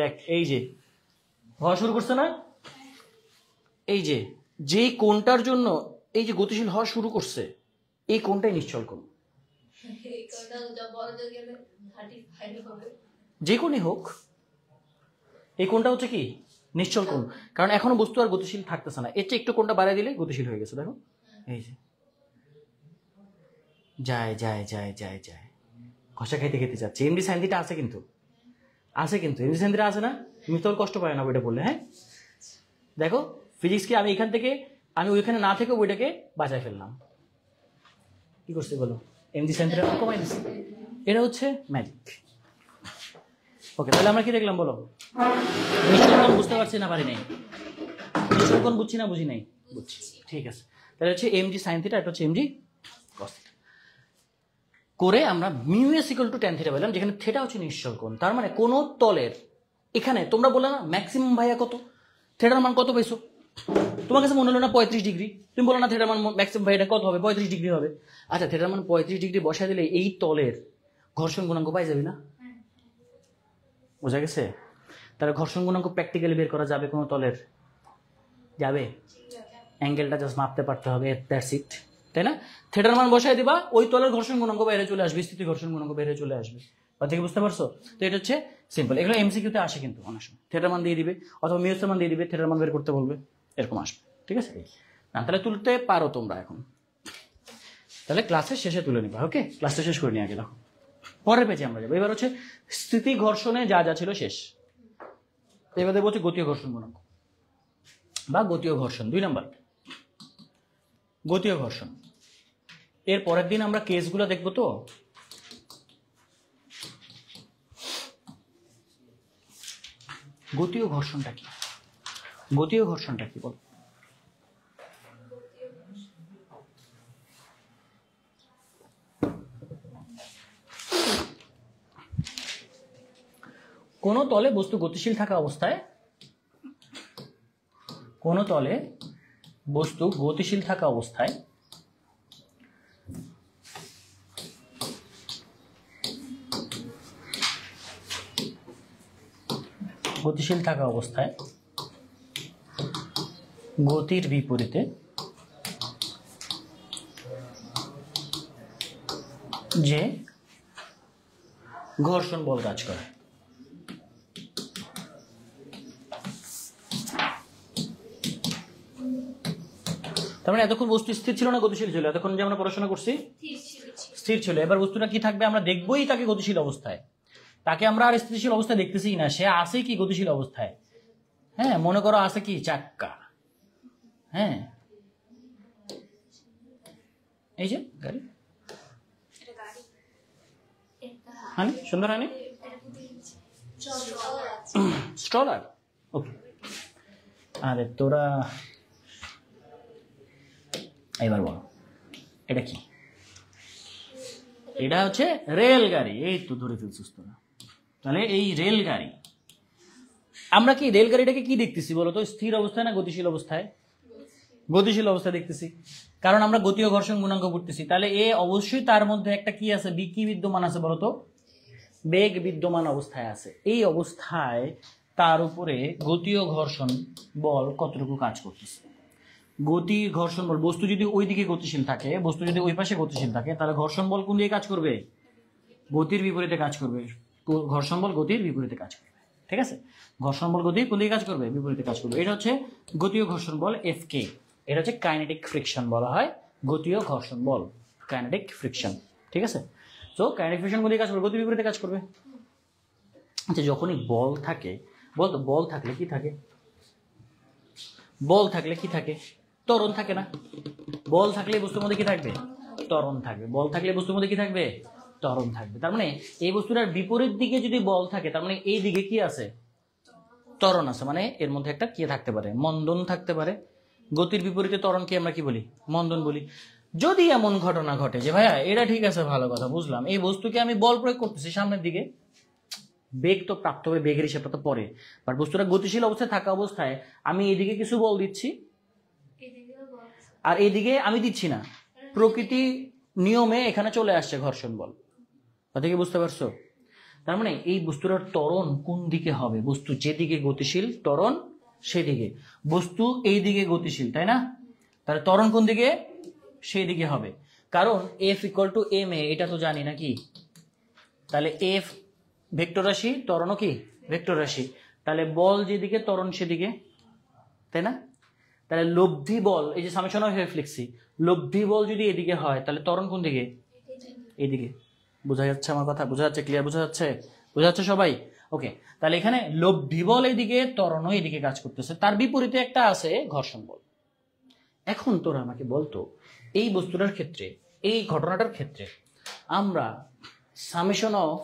দেখ এই যে হওয়া শুরু করছে না? এই যে যেই কোণটার জন্য এই যে গতিশীল হওয়া শুরু করছে, এই কোণটাই নিশ্চল কোণ। যে কোণই হোক, এই কোণটা হচ্ছে কি? নিশ্চল কোণ। কারণ এখনো বস্তু আর গতিশীল থাকতেছে না। এর চেয়ে একটু কোণটা বাড়াই দিলে গতিশীল হয়ে গেছে। দেখো এই যে যায় ঘষা খাইতে যাচ্ছে। mg sin থিটা আছে কিন্তু mg sin থিটা আছে না? তুমি তো কষ্ট পায় না বইটা বললে। হ্যাঁ দেখো ফিজিক্স কি আমি এখান থেকে আমি ওইখানে না থেকে বইটাকে বাঁচায় ফেললাম। কি করছি বলো? mg sin থিটা কমাই দিচ্ছি। এটা হচ্ছে ম্যাজিক। ওকে, তাহলে আমরা কি দেখলাম বলো? নিশ্চল কোণ বুঝতে পারছি না? পারি নাই? নিশ্চল কোণ বুঝছি না? বুঝি নাই? বুঝছি, ঠিক আছে। তাহলে হচ্ছে mg sin থিটা, এটা হচ্ছে mg cos থিটা। করে আমরা mu S equal to tan theta পেলাম, যেখানে থিটা হচ্ছে নিশ্চল কোণ। তার মানে কোন তলের এখানে তোমরা বললে না ম্যাক্সিমাম ভাইয়া কত, থিটার মান কত পাইছো? তোমার কাছে মনে হলো না 35 ডিগ্রি? তুমি বলো না থিটার মান ম্যাক্সিমাম ভাইয়া কত হবে? 35 ডিগ্রি হবে। আচ্ছা, থিটার মান 35 ডিগ্রি বসায় দিলে এই তলের ঘর্ষণ গুণাঙ্ক পাই যাবে না? বোঝা গেছে? তাহলে ঘর্ষণ গুণাঙ্ক প্র্যাকটিক্যালি বের করা যাবে কোন তলের? যাবে। অ্যাঙ্গেলটা জাস্ট মাপতে পারতে হবে, দ্যাটস ইট, তাই না? থিটার মান বসায় দিবা, ওই তলের ঘর্ষণ গুণাঙ্ক বাইরে চলে আসবে, স্থিতি ঘর্ষণ গুণাঙ্ক বাইরে চলে আসবে। কথা কি বুঝতে পারছো? তো এটা হচ্ছে সিম্পল। এগুলো এমসিকিউতে আসে কিন্তু অনেক সময়। থিটার মান দিয়ে দিবে অথবা মিউসের মান দিয়ে দিবে, থিটার মান বের করতে বলবে, এরকম আসবে। ঠিক আছে না? তাহলে তুলতে পারো তোমরা এখন। তাহলে ক্লাসের শেষে তুলে নিবা। ওকে, ক্লাসটা শেষ করে নিয়ে আগে দেখো, পরের পেজে আমরা যাবো। এবার হচ্ছে স্থিতি ঘর্ষণে যা যা ছিল শেষ। এবার দেখবো হচ্ছে গতীয় ঘর্ষণ গুণাঙ্ক বা গতীয় ঘর্ষণ। 2 নাম্বার গতীয় ঘর্ষণ। এর পরের দিন আমরা কেসগুলো দেখবো। তো গতীয় ঘর্ষণটা কি? গতীয় ঘর্ষণটা কি বল? কোন তলে বস্তু গতিশীল থাকা অবস্থায়, কোন তলে বস্তু গতিশীল থাকা অবস্থায় গতির বিপরীতে যে ঘর্ষণ বল কাজ করে। তার মানে এতক্ষণ বস্তু স্থির ছিল না গতিশীল ছিল? এতক্ষণ যে আমরা পড়াশোনা করছি স্থির ছিল, এবার বস্তুটা কি থাকবে আমরা দেখবোই তাকে গতিশীল অবস্থায়, তাকে আমরা আর স্থিতিশীল অবস্থায় দেখতেছি না, সে আছে কি গতিশীল অবস্থায়। হ্যাঁ মনে করো আছে কি চাক্কা, হ্যাঁ এই যে গাড়ি, হ্যাঁ সুন্দর হয়নি, স্ট্রলার। ওকে আরে তোরা এবার বলো এটা কি? এটা হচ্ছে রেলগাড়ি, এই তো ধরে ফেলছিস তোরা। তাহলে এই রেলগাড়ি, আমরা কি রেলগাড়িটাকে কি দেখতেছি বলতো, স্থির অবস্থায় না গতিশীল অবস্থায়? গতিশীল অবস্থায় দেখতেছি, কারণ আমরা গতি ও ঘর্ষণ গুণাঙ্ক করতেছি। তাহলে এ অবশ্যই তার মধ্যে একটা কি আছে, কি বিদ্যমান আছে বলতো, বেগ বিদ্যমান অবস্থায় আছে। এই অবস্থায় তার উপরে গতি ও ঘর্ষণ বল কতটুকু কাজ করতেছে। গতি ঘর্ষণ বল, বস্তু যদি ওই দিকে গতিশীল থাকে, বস্তু যদি ওই পাশে গতিশীল থাকে, তাহলে ঘর্ষণ বল কোন দিকে কাজ করবে? গতির বিপরীতে কাজ করবে। ঘর্ষণ বল গতির বিপরীতে কাজ করবে, ঠিক আছে? ঘর্ষণ বল গতির কোন দিকে কাজ করবে? বিপরীতে কাজ করবে। এটা হচ্ছে গতি ও ঘর্ষণ বল Fk। এটা হচ্ছে কাইনেটিক ফ্রিকশন বলা হয়, গতি ও ঘর্ষণ বল কাইনেটিক ফ্রিকশন, ঠিক আছে? তো কাইনেটিক ফ্রিকশন কোন দিকে কাজ করবে? গতির বিপরীতে কাজ করবে। আচ্ছা যখনই বল থাকে, বল থাকলে কি থাকে? বল থাকলে কি থাকে? ত্বরণ থাকে না? বল থাকলে বস্তুর মধ্যে কি থাকবে? ত্বরণ থাকবে। বল থাকলে বস্তুর মধ্যে কি থাকবে? ত্বরণ থাকবে। তার মানে এই বস্তুটার বিপরীত দিকে যদি বল থাকে, তার মানে এই দিকে কি আছে? ত্বরণ আছে। মানে এর মধ্যে একটা কি থাকতে পারে? মন্দন থাকতে পারে। গতির বিপরীতে ত্বরণকে আমরা কি বলি? মন্দন বলি। যদি এমন ঘটনা ঘটে যে ভাইয়া এটা ঠিক আছে, ভালো কথা বুঝলাম, এই বস্তুকে আমি বল প্রয়োগ করতেছি সামনের দিকে, বেগ তো প্রাপ্ত হবে, বেগের হিসাবটা তো পরে, বাট বস্তুটা গতিশীল অবস্থায় থাকা অবস্থায় আমি এদিকে কিছু বল দিচ্ছি আর এইদিকে আমি দিচ্ছি না, প্রকৃতি নিয়মে এখানে চলে আসছে ঘর্ষণ বল। কথা কি বুঝতে পারছো? তার মানে এই বস্তুটার ত্বরণ কোন দিকে হবে? বস্তু যেদিকে গতিশীল ত্বরণ সেদিকে, বস্তু এই দিকে গতিশীল, তাই না? তাহলে ত্বরণ কোন দিকে? সেই দিকে হবে, কারণ F = ma, এটা তো জানি নাকি? তাহলে F ভেক্টর রাশি, ত্বরণও কি ভেক্টর রাশি, তাহলে বল যেদিকে ত্বরণ সেদিকে, তাই না? তাহলে লব্ধি বল, এই যে সামেশন অফ F লিখছি, লব্ধি বল যদি এদিকে হয় তাহলে ত্বরণ কোন দিকে? এইদিকে। বোঝা যাচ্ছে আমার কথা? বোঝা যাচ্ছে? ক্লিয়ার? বোঝা যাচ্ছে? বোঝা যাচ্ছে সবাই? ওকে, তাহলে এখানে লব্ধি বল এইদিকে, ত্বরণও এইদিকে কাজ করতেছে, তার বিপরীতে একটা আছে ঘর্ষণ বল। এখন তোরা আমাকে বলতো এই বস্তুটার ক্ষেত্রে, এই ঘটনাটার ক্ষেত্রে আমরা সামেশন অফ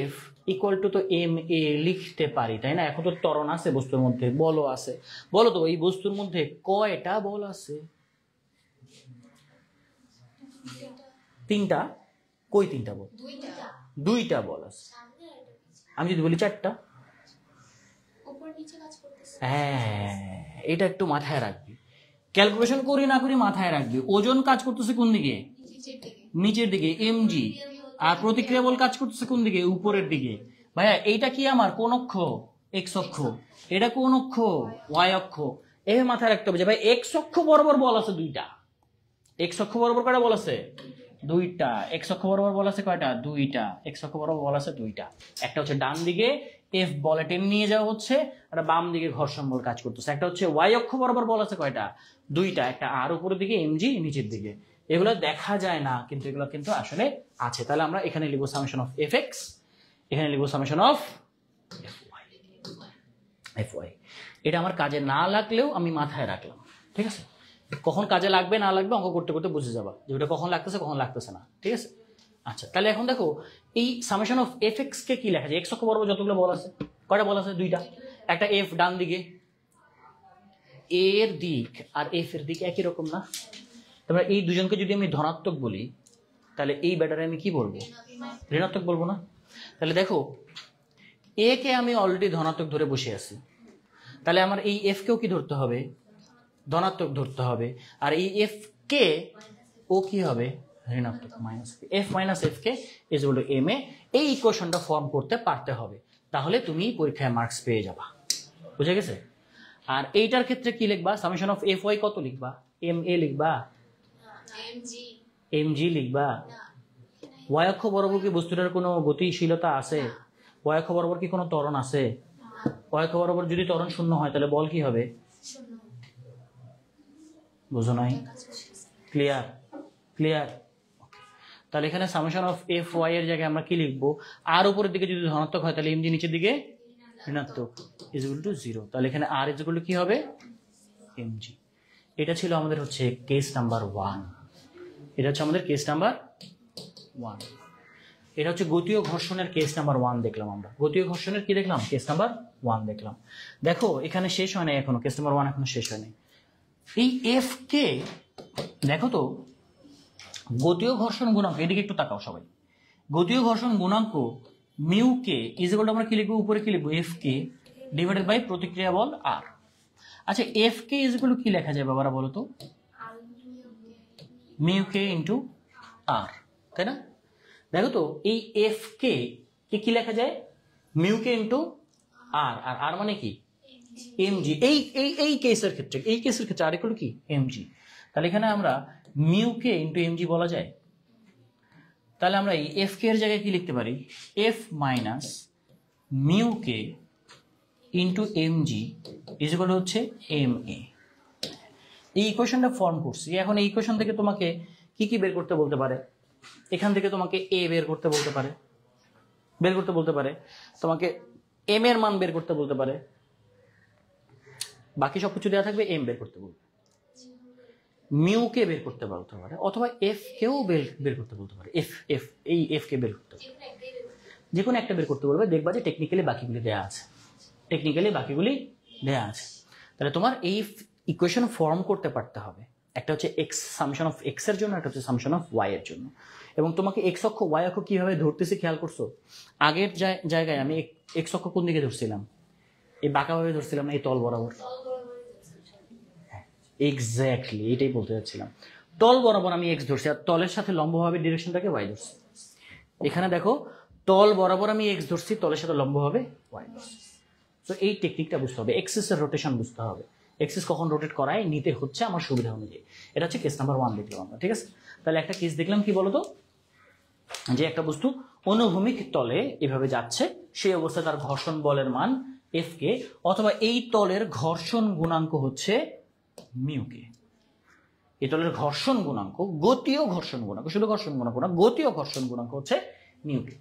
F = তো ma লিখতে পারি, তাই না? এখন তো ত্বরণ আছে বস্তুর মধ্যে, বলও আছে। বলো তো এই বস্তুর মধ্যে কয়টা বল আছে? তিনটা। কই তিনটা বল? দুইটা বল আছে। আমি যদি বলি চারটা? হ্যাঁ, এটা একটু মাথায় রাখবি, ক্যালকুলেশন করি না করি মাথায় রাখবি। ওজন কাজ করতেছে কোন দিকে? নিচের দিকে, mg। আর প্রতিক্রিয়া বল কাজ করতেছে কোন দিকে? উপরের দিকে। ভাইয়া এইটা কি আমার কোন অক্ষ? x অক্ষ। এটা কোন অক্ষ? y অক্ষ। এই মাথায় রাখতে হবে যে ভাই x অক্ষ বরাবর বল আছে দুইটা। x অক্ষ বরাবর কয়টা বল আছে? দুইটা। x অক্ষ বরাবর বল আছে কয়টা? দুইটা। x অক্ষ বরাবর বল আছে দুইটা। একটা হচ্ছে ডান দিকে F বলে টেনে নিয়ে যাওয়া হচ্ছে, আর বাম দিকে ঘর্ষণ বল কাজ করতেছে। একটা হচ্ছে y অক্ষ বরাবর বল আছে কয়টা? দুইটা। একটা আর উপরের দিকে, mg নিচের দিকে। এগুলো দেখা যায় না, কিন্তু এগুলো কিন্তু আসলে আছে। তাহলে আমরা এখানে লিখব সামেশন অফ fx, এখানে লিখব সামেশন অফ fy। এটা আমার কাজে না লাগলেও আমি মাথায় রাখলাম, ঠিক আছে? কখন কাজে লাগবে না লাগবে অঙ্ক করতে করতে বুঝে যাবা যে ওটা কখন লাগতেছে কখন লাগতেছে না, ঠিক আছে? আচ্ছা, তাহলে এখন দেখো এই সামেশন অফ fx কে কি লেখা যায়? x অক্ষ বরাবর যতগুলো বল আছে, কয়টা বল আছে? দুইটা। একটা f ডান দিকে, a এর দিক আর f এর দিক একই রকম না? তারপরে এই দুজনকে যদি আমি ধনাত্মক বলি, তাহলে এই ব্যাটারে আমি কি বলবো? ঋণাত্মক বলবো না? তাহলে দেখো a কে আমি অলরেডি ধনাত্মক ধরে বসে আছি, তাহলে আমার এই f কেও কি ধরতে হবে? ধনাত্মক ধরতে হবে। আর এই f কে ও কি হবে? ঋণাত্মক, মাইনাস f মাইনাস f কে = ma। এই ইকুয়েশনটা ফর্ম করতে পারতে হবে, তাহলে তুমি পরীক্ষায় মার্কস পেয়ে যাবা। বুঝে গেছে? আর এইটার ক্ষেত্রে কি লিখবা? সামেশন অফ fy কত লিখবা? ma লিখবা? mg লিখবা? y অক্ষ বরাবর কি বস্তুটার কোনো গতিশীলতা আছে? y অক্ষ বরাবর কি কোনো ত্বরণ আছে? y অক্ষ বরাবর যদি ত্বরণ শূন্য হয় তাহলে বল কি হবে? বুঝো নাই? ক্লিয়ার? ক্লিয়ার? তাহলে এখানে সামেশন অফ এফ ওয়াই এর জায়গায় আমরা কি লিখবো, আর উপরের দিকে যদি ধনাত্মক হয় তাহলে এমজি নিচের দিকে ঋণাত্মক ইজ ইকুয়াল টু 0। তাহলে এখানে আর ইজ ইকুয়াল টু কি হবে, এমজি। এটা ছিল আমাদের হচ্ছে কেস নাম্বার 1। এটা হচ্ছে আমাদের কেস নাম্বার 1। এটা হচ্ছে গতীয় ঘর্ষণের কেস নাম্বার 1 দেখলাম আমরা। গতীয় ঘর্ষণের কি দেখলাম, কেস নাম্বার 1 দেখলাম। দেখো এখানে শেষ হয় নাই এখনো, কেস নাম্বার 1 এখনো শেষ হয় নাই। এই এফ কে দেখো তো, গতীয় ঘর্ষণ গুণাঙ্ক, এদিকে একটু তাকাও সবাই। গতীয় ঘর্ষণ গুণাঙ্ক mu K is equal two আমরা কি লিখবো, উপরে কি লিখবো, এফ কে ডিভাইডেড বাই প্রতিক্রিয়া বল আর। আচ্ছা F K is equal to কি লেখা যায় বাবারা বলো তো, মিউ কে ইন্টু আর, তাই না? দেখো তো এই এফ কে কি লেখা যায়, মিউ কে ইন্টু আর, আর আর মানে কি এমজি। এই কেসের ক্ষেত্রে, এই কেসের ক্ষেত্রে আর ইকুয়াল টু কি এমজি। তাহলে এখানে আমরা মিউ কে ইন্টু এমজি বলা যায়। তাহলে আমরা এই এফ কে এর জায়গায় কি লিখতে পারি, F minus mu K into MG is equal two হচ্ছে এম এ। এই ইকুয়েশনটা ফর্ম করছি। এখন এই ইকুয়েশন থেকে তোমাকে কি কি বের করতে বলতে পারে, এখান থেকে তোমাকে এ বের করতে বলতে পারে, তোমাকে এম এর মান বের করতে বলতে পারে, বাকি সবকিছু দেওয়া থাকবে, এম বের করতে বলবে, মিউ কে বের করতে বলতে পারে, অথবা এফ কেও বের করতে বলতে পারে। এই এফ কে বের করতে, যে কোনো একটা বের করতে বলবে, দেখবা যে টেকনিক্যালি বাকিগুলি দেওয়া আছে, তাহলে তোমার এই ইকুয়েশন ফর্ম করতে পারতে হবে। একটা হচ্ছে এক্স, সামশন অফ এক্স এর জন্য, একটা হচ্ছে সামশন অফ ওয়াই এর জন্য। এবং তোমাকে এক্স অক্ষ ওয়াই অক্ষ কিভাবে ধরতেছি খেয়াল করছো? আগের জায়গায় আমি এক্স অক্ষ কোন দিকে ধরছিলাম, এই বাঁকাভাবে ধরছিলাম না, এই তল বরাবর। এক্স্যাক্টলি এটাই বলতে যাচ্ছিলাম, তল বরাবর আমি এক্স ধরছি, আর তলের সাথে লম্বভাবে ডিরেকশনটাকে ওয়াই ধরছি। এখানে দেখো তল বরাবর আমি এক্স ধরছি, তলের সাথে লম্বভাবে ওয়াই ধরছি। তো এই টেকনিকটা বুঝতে হবে, এক্সিসের রোটেশন বুঝতে হবে, এক্সিস কখন রোটেট করায় নিতে হচ্ছে আমার সুবিধা অনুযায়ী। এটা হচ্ছে কেস নাম্বার 1 দেখলাম আমরা, ঠিক আছে? তাহলে একটা কেস দেখলাম কি বলতো, যে একটা বস্তু অনুভূমিক তলে এভাবে যাচ্ছে, সেই অবস্থায় তার ঘর্ষণ বলের মান এফ কে, অথবা এই তলের ঘর্ষণ গুণাঙ্ক হচ্ছে মিউ কে। এই তলের ঘর্ষণ গুণাঙ্ক, গতীয় ঘর্ষণ গুণাঙ্ক, শুধু ঘর্ষণ গুণাঙ্ক না, গতীয় ঘর্ষণ গুণাঙ্ক হচ্ছে মিউ কে।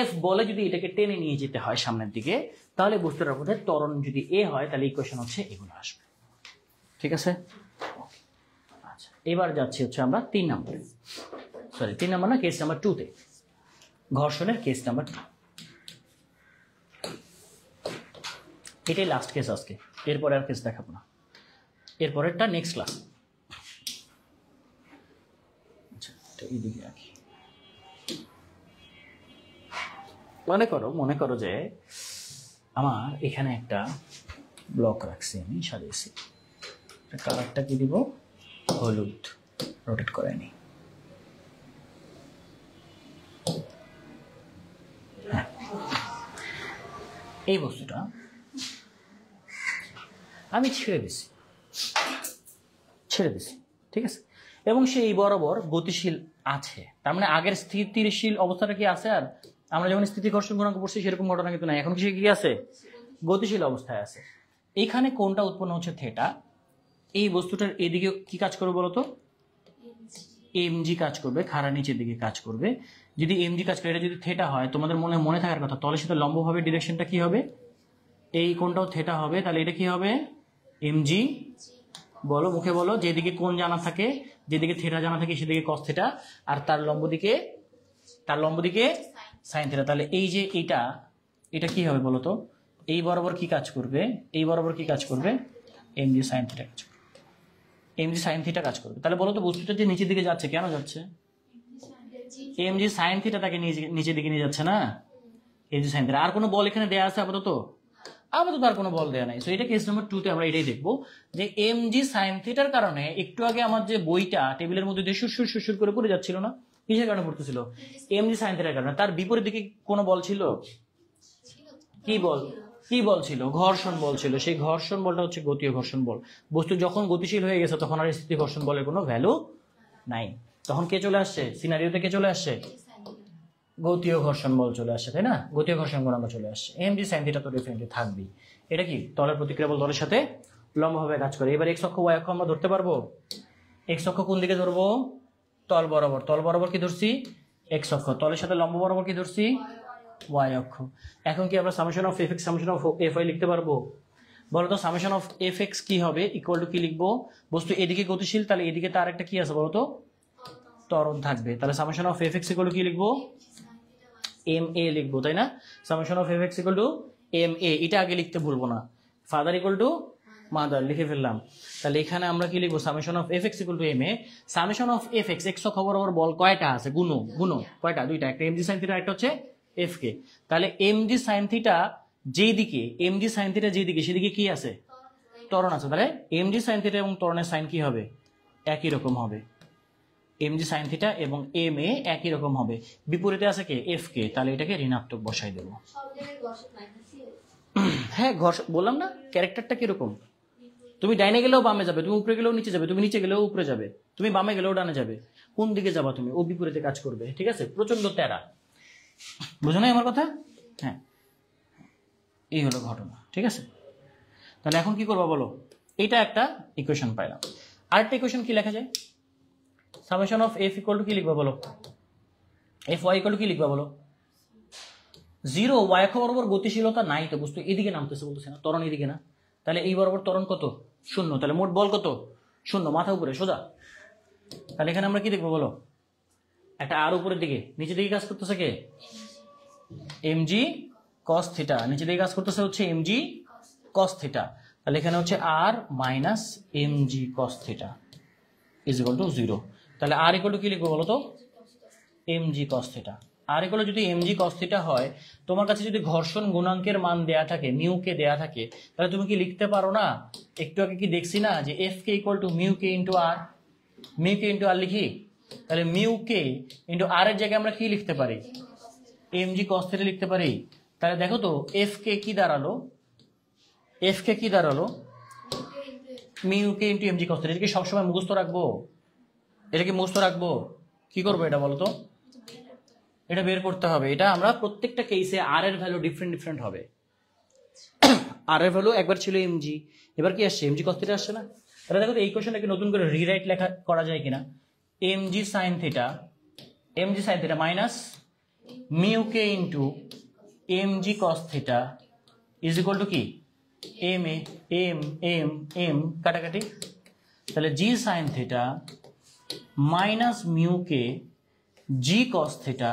এফ বলে যদি এটাকে টেনে নিয়ে যেতে হয় সামনের দিকে, তাহলে বস্তুটার মধ্যে ত্বরণ যদি এ হয়, তাহলে ইকুয়েশন হচ্ছে এগুলো আসবে, ঠিক আছে? আচ্ছা এবার যাচ্ছি হচ্ছে আমরা 3 নম্বরে, সরি 3 নম্বর না, কেস নাম্বার 2 তে, ঘর্ষণের কেস নাম্বার 2। এটাই লাস্ট কেস আজকে, এরপরে আর কেস দেখাবো না, এরপরেরটা নেক্সট ক্লাস। আচ্ছা এটা এইদিকে রাখি। মনে করো যে আমার এখানে একটা ব্লক রাখছি, আমি সাজিয়েছি, কালারটা কি দিব, হলুদ, রোটেট করে নি। এই বস্তুটা আমি ছেড়ে দিছি, ঠিক আছে? এবং সেই বরাবর গতিশীল আছে, তার মানে আগের স্থিতিশীল অবস্থাটা কি আছে, আর আমরা যখন স্থিতি ঘর্ষণ গুণাঙ্ক পড়ছি সেরকম ঘটনা কিন্তু নাই, এখন সে কি আছে, গতিশীল অবস্থায় আছে। এইখানে কোনটা উৎপন্ন হচ্ছে, থেটা। এই বস্তুটার এদিকে কি কাজ করবে বলতো, এমজি কাজ করবে, খাড়া নিচের দিকে কাজ করবে। যদি এমজি কাজ করে, এটা যদি থেটা হয়, তোমাদের মনে থাকার কথা, তলের সাথে লম্বভাবে ডিরেকশনটা কি হবে, এই কোনটাও থেটা হবে, তাহলে এটা কি হবে, এমজি। বলো মুখে বলো, যেদিকে কোণ জানা থাকে, যেদিকে থেটা জানা থাকে সেদিকে কস থেটা, আর তার লম্ব দিকে সাইন থেটা। তাহলে এই যে এটা কি হবে বলতো, এই বরাবর কি কাজ করবে, এমজি সাইন থিটা কাজ করবে, তাহলে বলো তো বস্তুটা যে নিচের দিকে যাচ্ছে, কেন যাচ্ছে, এমজি সাইন থিটা তাকে নিচের দিকে নিয়ে যাচ্ছে না, এমজি সাইন থিটা। আর কোনো বল এখানে দেয়া আছে আপাতত আর কোনো বল দেওয়া নাই। সো এটা কেস নাম্বার 2 তে আমরা এটাই দেখবো, যে এমজি সাইন থিটার কারণে একটু আগে আমার যে বইটা টেবিলের মধ্যে দিয়ে সুর করে পড়ে যাচ্ছিল না, কিসের কারণে পড়তেছিল, এমজি সাইন থিটার কারণে। তার বিপরীত দিকে কোনো বল ছিল, কি বল ছিল, ঘর্ষণ বল ছিল। সেই ঘর্ষণ বলটা হচ্ছে গতীয় ঘর্ষণ বল। বস্তু যখন গতিশীল হয়ে গেছে তখন আর স্থিতি ঘর্ষণ বলের কোনো ভ্যালু নাই, তখন কে চলে আসছে, সিনারিওতে কে চলে আসছে, গতীয় ঘর্ষণ বল চলে আসছে, তাই না, গতীয় ঘর্ষণ গুণাঙ্ক চলে আসছে। এমজি সাইন থিটা তো ডেফিনেটলি থাকবেই। এটা কি তলের প্রতিক্রিয়া বল তলের সাথে লম্বভাবে কাজ করে। এবার এক্স অক্ষ ওয়াই অক্ষ আমরা ধরতে পারবো। এক্স অক্ষ কোন দিকে ধরবো, তল বরাবর কি ধরছি, এক্স অক্ষ, তলের সাথে লম্ব বরাবর কি ধরছি ওয়াই অক্ষ। এখন কি আমরা summation of F X summation of F Y লিখতে পারবো? বলো তো সামেশন অফ এফ এক্স কি হবে, ইকুয়াল টু কি লিখবো? বস্তু এদিকে গতিশীল, তাহলে এদিকে তার একটা কি আছে বলো তো, ত্বরণ থাকবে। তাহলে summation of F X equal to কি লিখবো? এম এ লিখবো, তাই না? Summation of F X equal to M A, এটা আগে লিখতে ভুলবো না। ফাদার ইকুয়াল টু মাদার লিখে ফেললাম। তাহলে এখানে আমরা কি লিখবো? Summation of F X equal to M A. Summation of F X, X অক্ষ বরাবর বল কয়টা আছে? গুণ কয়টা? দুইটা, একটা এমজি সাইন থিটা, একটা হচ্ছে এফ কে। তাহলে এমজি সাইন থিটা যেদিকে, এমজি সাইন থিটা যেদিকে সেদিকে কি আছে? ত্বরণ আছে। তাহলে এমজি সাইন থিটা এবং ত্বরণের সাইন কি হবে? একই রকম হবে। এমজি সাইন থিটা এবং এম এ একই রকম হবে। বিপরীতে আছে কে? এফ কে। তাহলে এটাকে ঋণাত্মক বসাই দেবো। হ্যাঁ, ঘর্ষণ বললাম না, ক্যারেক্টারটা কিরকম। তুমি ডাইনে গেলেও বামে যাবে, তুমি উপরে গেলেও নিচে যাবে, তুমি নিচে গেলেও উপরে যাবে, তুমি বামে গেলেও ডানে যাবে। কোন দিকে যাবা তুমি? ও বিপরীতে কাজ করবে। ঠিক আছে, প্রচন্ড তেরা। বুঝো নাই আমার কথা? হ্যাঁ, এই হলো ঘটনা। ঠিক আছে, তাহলে এখন কি করবা বলো? এটা একটা ইকুয়েশন পাইলাম। আরেকটা ইকুয়েশন কি লেখা যায়? Summation of F equal to কি লিখবা বলো? এফ ওয়াই ইকুয়াল টু কি লিখবা বলো? জিরো। ওয়াই অক্ষ বরাবর গতিশীলতা নাই তো, বস্তু এদিকে নামতেছে বলতেছে না, ত্বরণ এদিকে না। তাহলে এই বরাবর ত্বরণ কত? শূন্য। তাহলে মোট বল কত? শূন্য, মাথা উপরে সোজা। তাহলে এখানে আমরা কি দেখবো বলো? একটা আর উপরের দিকে, নিচের দিকে কাজ করতেছে কে? MG cos theta. নিচের দিকে কাজ করতেছে হচ্ছে এমজি কস থিটা। তাহলে এখানে হচ্ছে R minus MG cos theta is equal to 0। তাহলে আর ইকুয়াল টু কি লিখবো বলো তো? MG cos theta. R equal যদি এমজি কস থিটা হয়, তোমার কাছে যদি ঘর্ষণ গুণাঙ্কের মান দেয়া থাকে, মিউ কে দেয়া থাকে, তাহলে তুমি কি লিখতে পারো না? একটু আগে কি দেখছি না যে F K equal to mu K into R. Mu K into R লিখি, তাহলে মিউ কে ইন্টু আর এর জায়গায় আমরা কি লিখতে পারি? এমজি কস থিটা লিখতে পারি। তাহলে দেখো তো এফ কে কি দাঁড়ালো? এফ কে কি দাঁড়ালো? Mu K into MG cos theta. এটা কি সবসময় মুখস্থ রাখবো? এটা কি মুখস্থ রাখবো? কি করবো এটা বলো তো? এটা বের করতে হবে। এটা আমরা প্রত্যেকটা কেসে আর এর ভ্যালু ডিফারেন্ট হবে। আর এর ভ্যালু একবার ছিল এমজি, এবার কি আসছে? এমজি কস থিটা আসছে না? তাহলে দেখো তো এই কোশ্চেনটাকে নতুন করে রিরাইট লেখা করা যায় কিনা। MG sine theta minus mu K into MG cos theta is equal to কি? M A, M M M কাটাকাটি। তাহলে G sine theta minus mu K G cos theta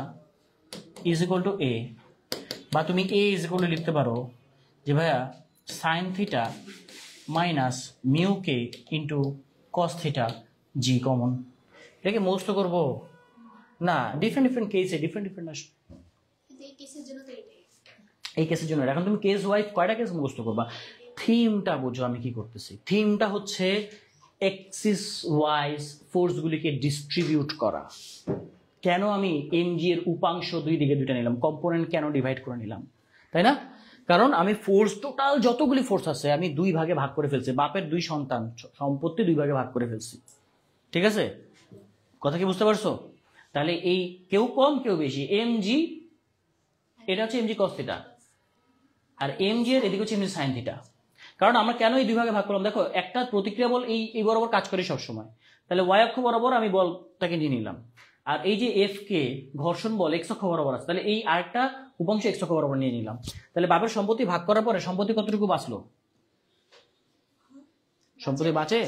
is equal to A. বা তুমি এ is equal two লিখতে পারো যে ভাইয়া sign theta minus mu K into cos theta জি common. এটাকে মুখস্থ করবো না, ডিফারেন্ট কেসে ডিফারেন্ট আসবে। এই কেসের জন্য এখন তুমি কেস ওয়াইজ কয়টা কেস মুখস্থ করবা? থিমটা বুঝো আমি কি করতেছি। থিমটা হচ্ছে এক্সিস ওয়াইজ ফোর্সগুলিকে ডিস্ট্রিবিউট করা। কেন আমি এমজি এর উপাংশ দুই দিকে দুইটা নিলাম, কম্পোনেন্ট কেন ডিভাইড করে নিলাম, তাই না? কারণ আমি ফোর্স, টোটাল যতগুলি ফোর্স আছে আমি দুই ভাগে ভাগ করে ফেলছি। বাপের দুই সন্তান, সম্পত্তি দুই ভাগে ভাগ করে ফেলছি। ঠিক আছে, কথা কি বুঝতে পারছো? তাহলে এই কেউ কম কেউ বেশি। এমজি এটা হচ্ছে এমজি কস থিটা, আর এমজি এর এদিকে হচ্ছে এমজি সাইন থিটা। কারণ আমরা কেন এই দুই ভাগে ভাগ করলাম? দেখো, একটা প্রতিক্রিয়া বল এই বরাবর কাজ করে সবসময়। তাহলে ওয়াই অক্ষ বরাবর আমি বলটাকে নিয়ে নিলাম, আর এই যে এফ কে ঘর্ষণ বল এক্স অক্ষ বরাবর আছে, তাহলে এই আরেকটা উপাংশ এক্স অক্ষ বরাবর নিয়ে নিলাম। তাহলে বাপের সম্পত্তি ভাগ করার পরে সম্পত্তি কতটুকু বাঁচলো? সম্পত্তি বাঁচে?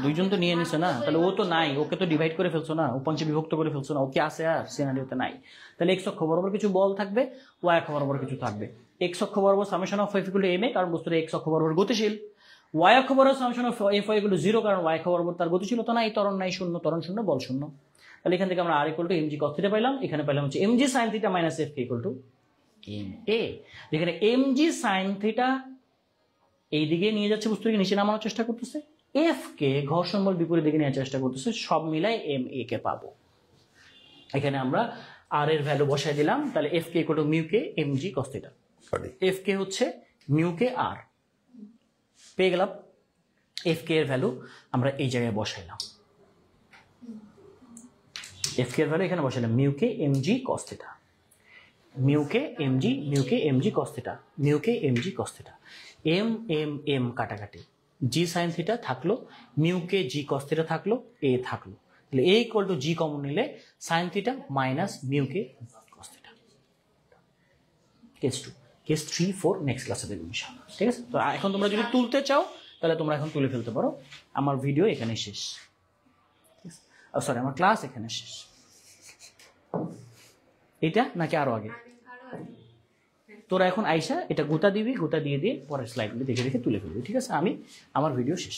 দুইজন তো নিয়ে নিছে না, তাহলে ও তো নাই, ওকে তো ডিভাইড করে ফেলছো না, উপাংশে বিভক্ত করে ফেলছো না, ওকে আছে আর সিনারিওতে নাই। তাহলে এক্স অক্ষ বরাবর কিছু বল থাকবে, ওয়াই অক্ষ বরাবর কিছু থাকবে। এক্স অক্ষ বরাবর summation of F equal to M A, কারণ বস্তুটা এক্স অক্ষ বরাবর গতিশীল। ওয়াই অক্ষ বরাবর summation of F Y equal to 0, কারণ ওয়াই অক্ষ বরাবর তার গতিশীলতা নাই, ত্বরণ নাই, শূন্য, ত্বরণ শূন্য, বল শূন্য। তাহলে এখান থেকে আমরা R equal to MG cos theta পাইলাম, এখানে পাইলাম হচ্ছে MG sine theta minus F K equal to M A. যেখানে এমজি সাইন থিটা এইদিকে নিয়ে যাচ্ছে, বস্তুটিকে নিচে নামানোর চেষ্টা করতেছে, এফ কে ঘর্ষণ বল বিপরীত দিকে নেওয়ার চেষ্টা করতেছে, সব মিলাই এম এ কে পাবো। এখানে আমরা আর এর ভ্যালু বসাই দিলাম। তাহলে F K equal to mu K MG cos theta, F K হচ্ছে মিউ কে আর, পেয়ে গেলাম। এফ কে এর ভ্যালু আমরা এই জায়গায় বসাইলাম, এফ কে এর ভ্যালু এখানে বসাইলাম mu K MG cos theta, mu K MG cos theta, mu K MG cos theta. M M M কাটাকাটি, জি সাইন থিটা থাকলো, mu K G cos theta থাকলো, এ থাকলো। তাহলে a equal to G common নিলে sine theta minus mu K cos theta. Case 2, case 3, 4 next ক্লাসে দেখব ইনশাআল্লাহ। ঠিক আছে, তো এখন তোমরা যদি তুলতে চাও তাহলে তোমরা এখন তুলে ফেলতে পারো। আমার ভিডিও এখানে শেষ, সরি আমার ক্লাস এখানে শেষ। এটা নাকি আরো আগে? তোরা এখন আইসা এটা গোতা দিবি, গোতা দিয়ে দিয়ে পরের স্লাইডগুলো দেখে দেখে তুলে ফেলবি। ঠিক আছে, আমার ভিডিও শেষ।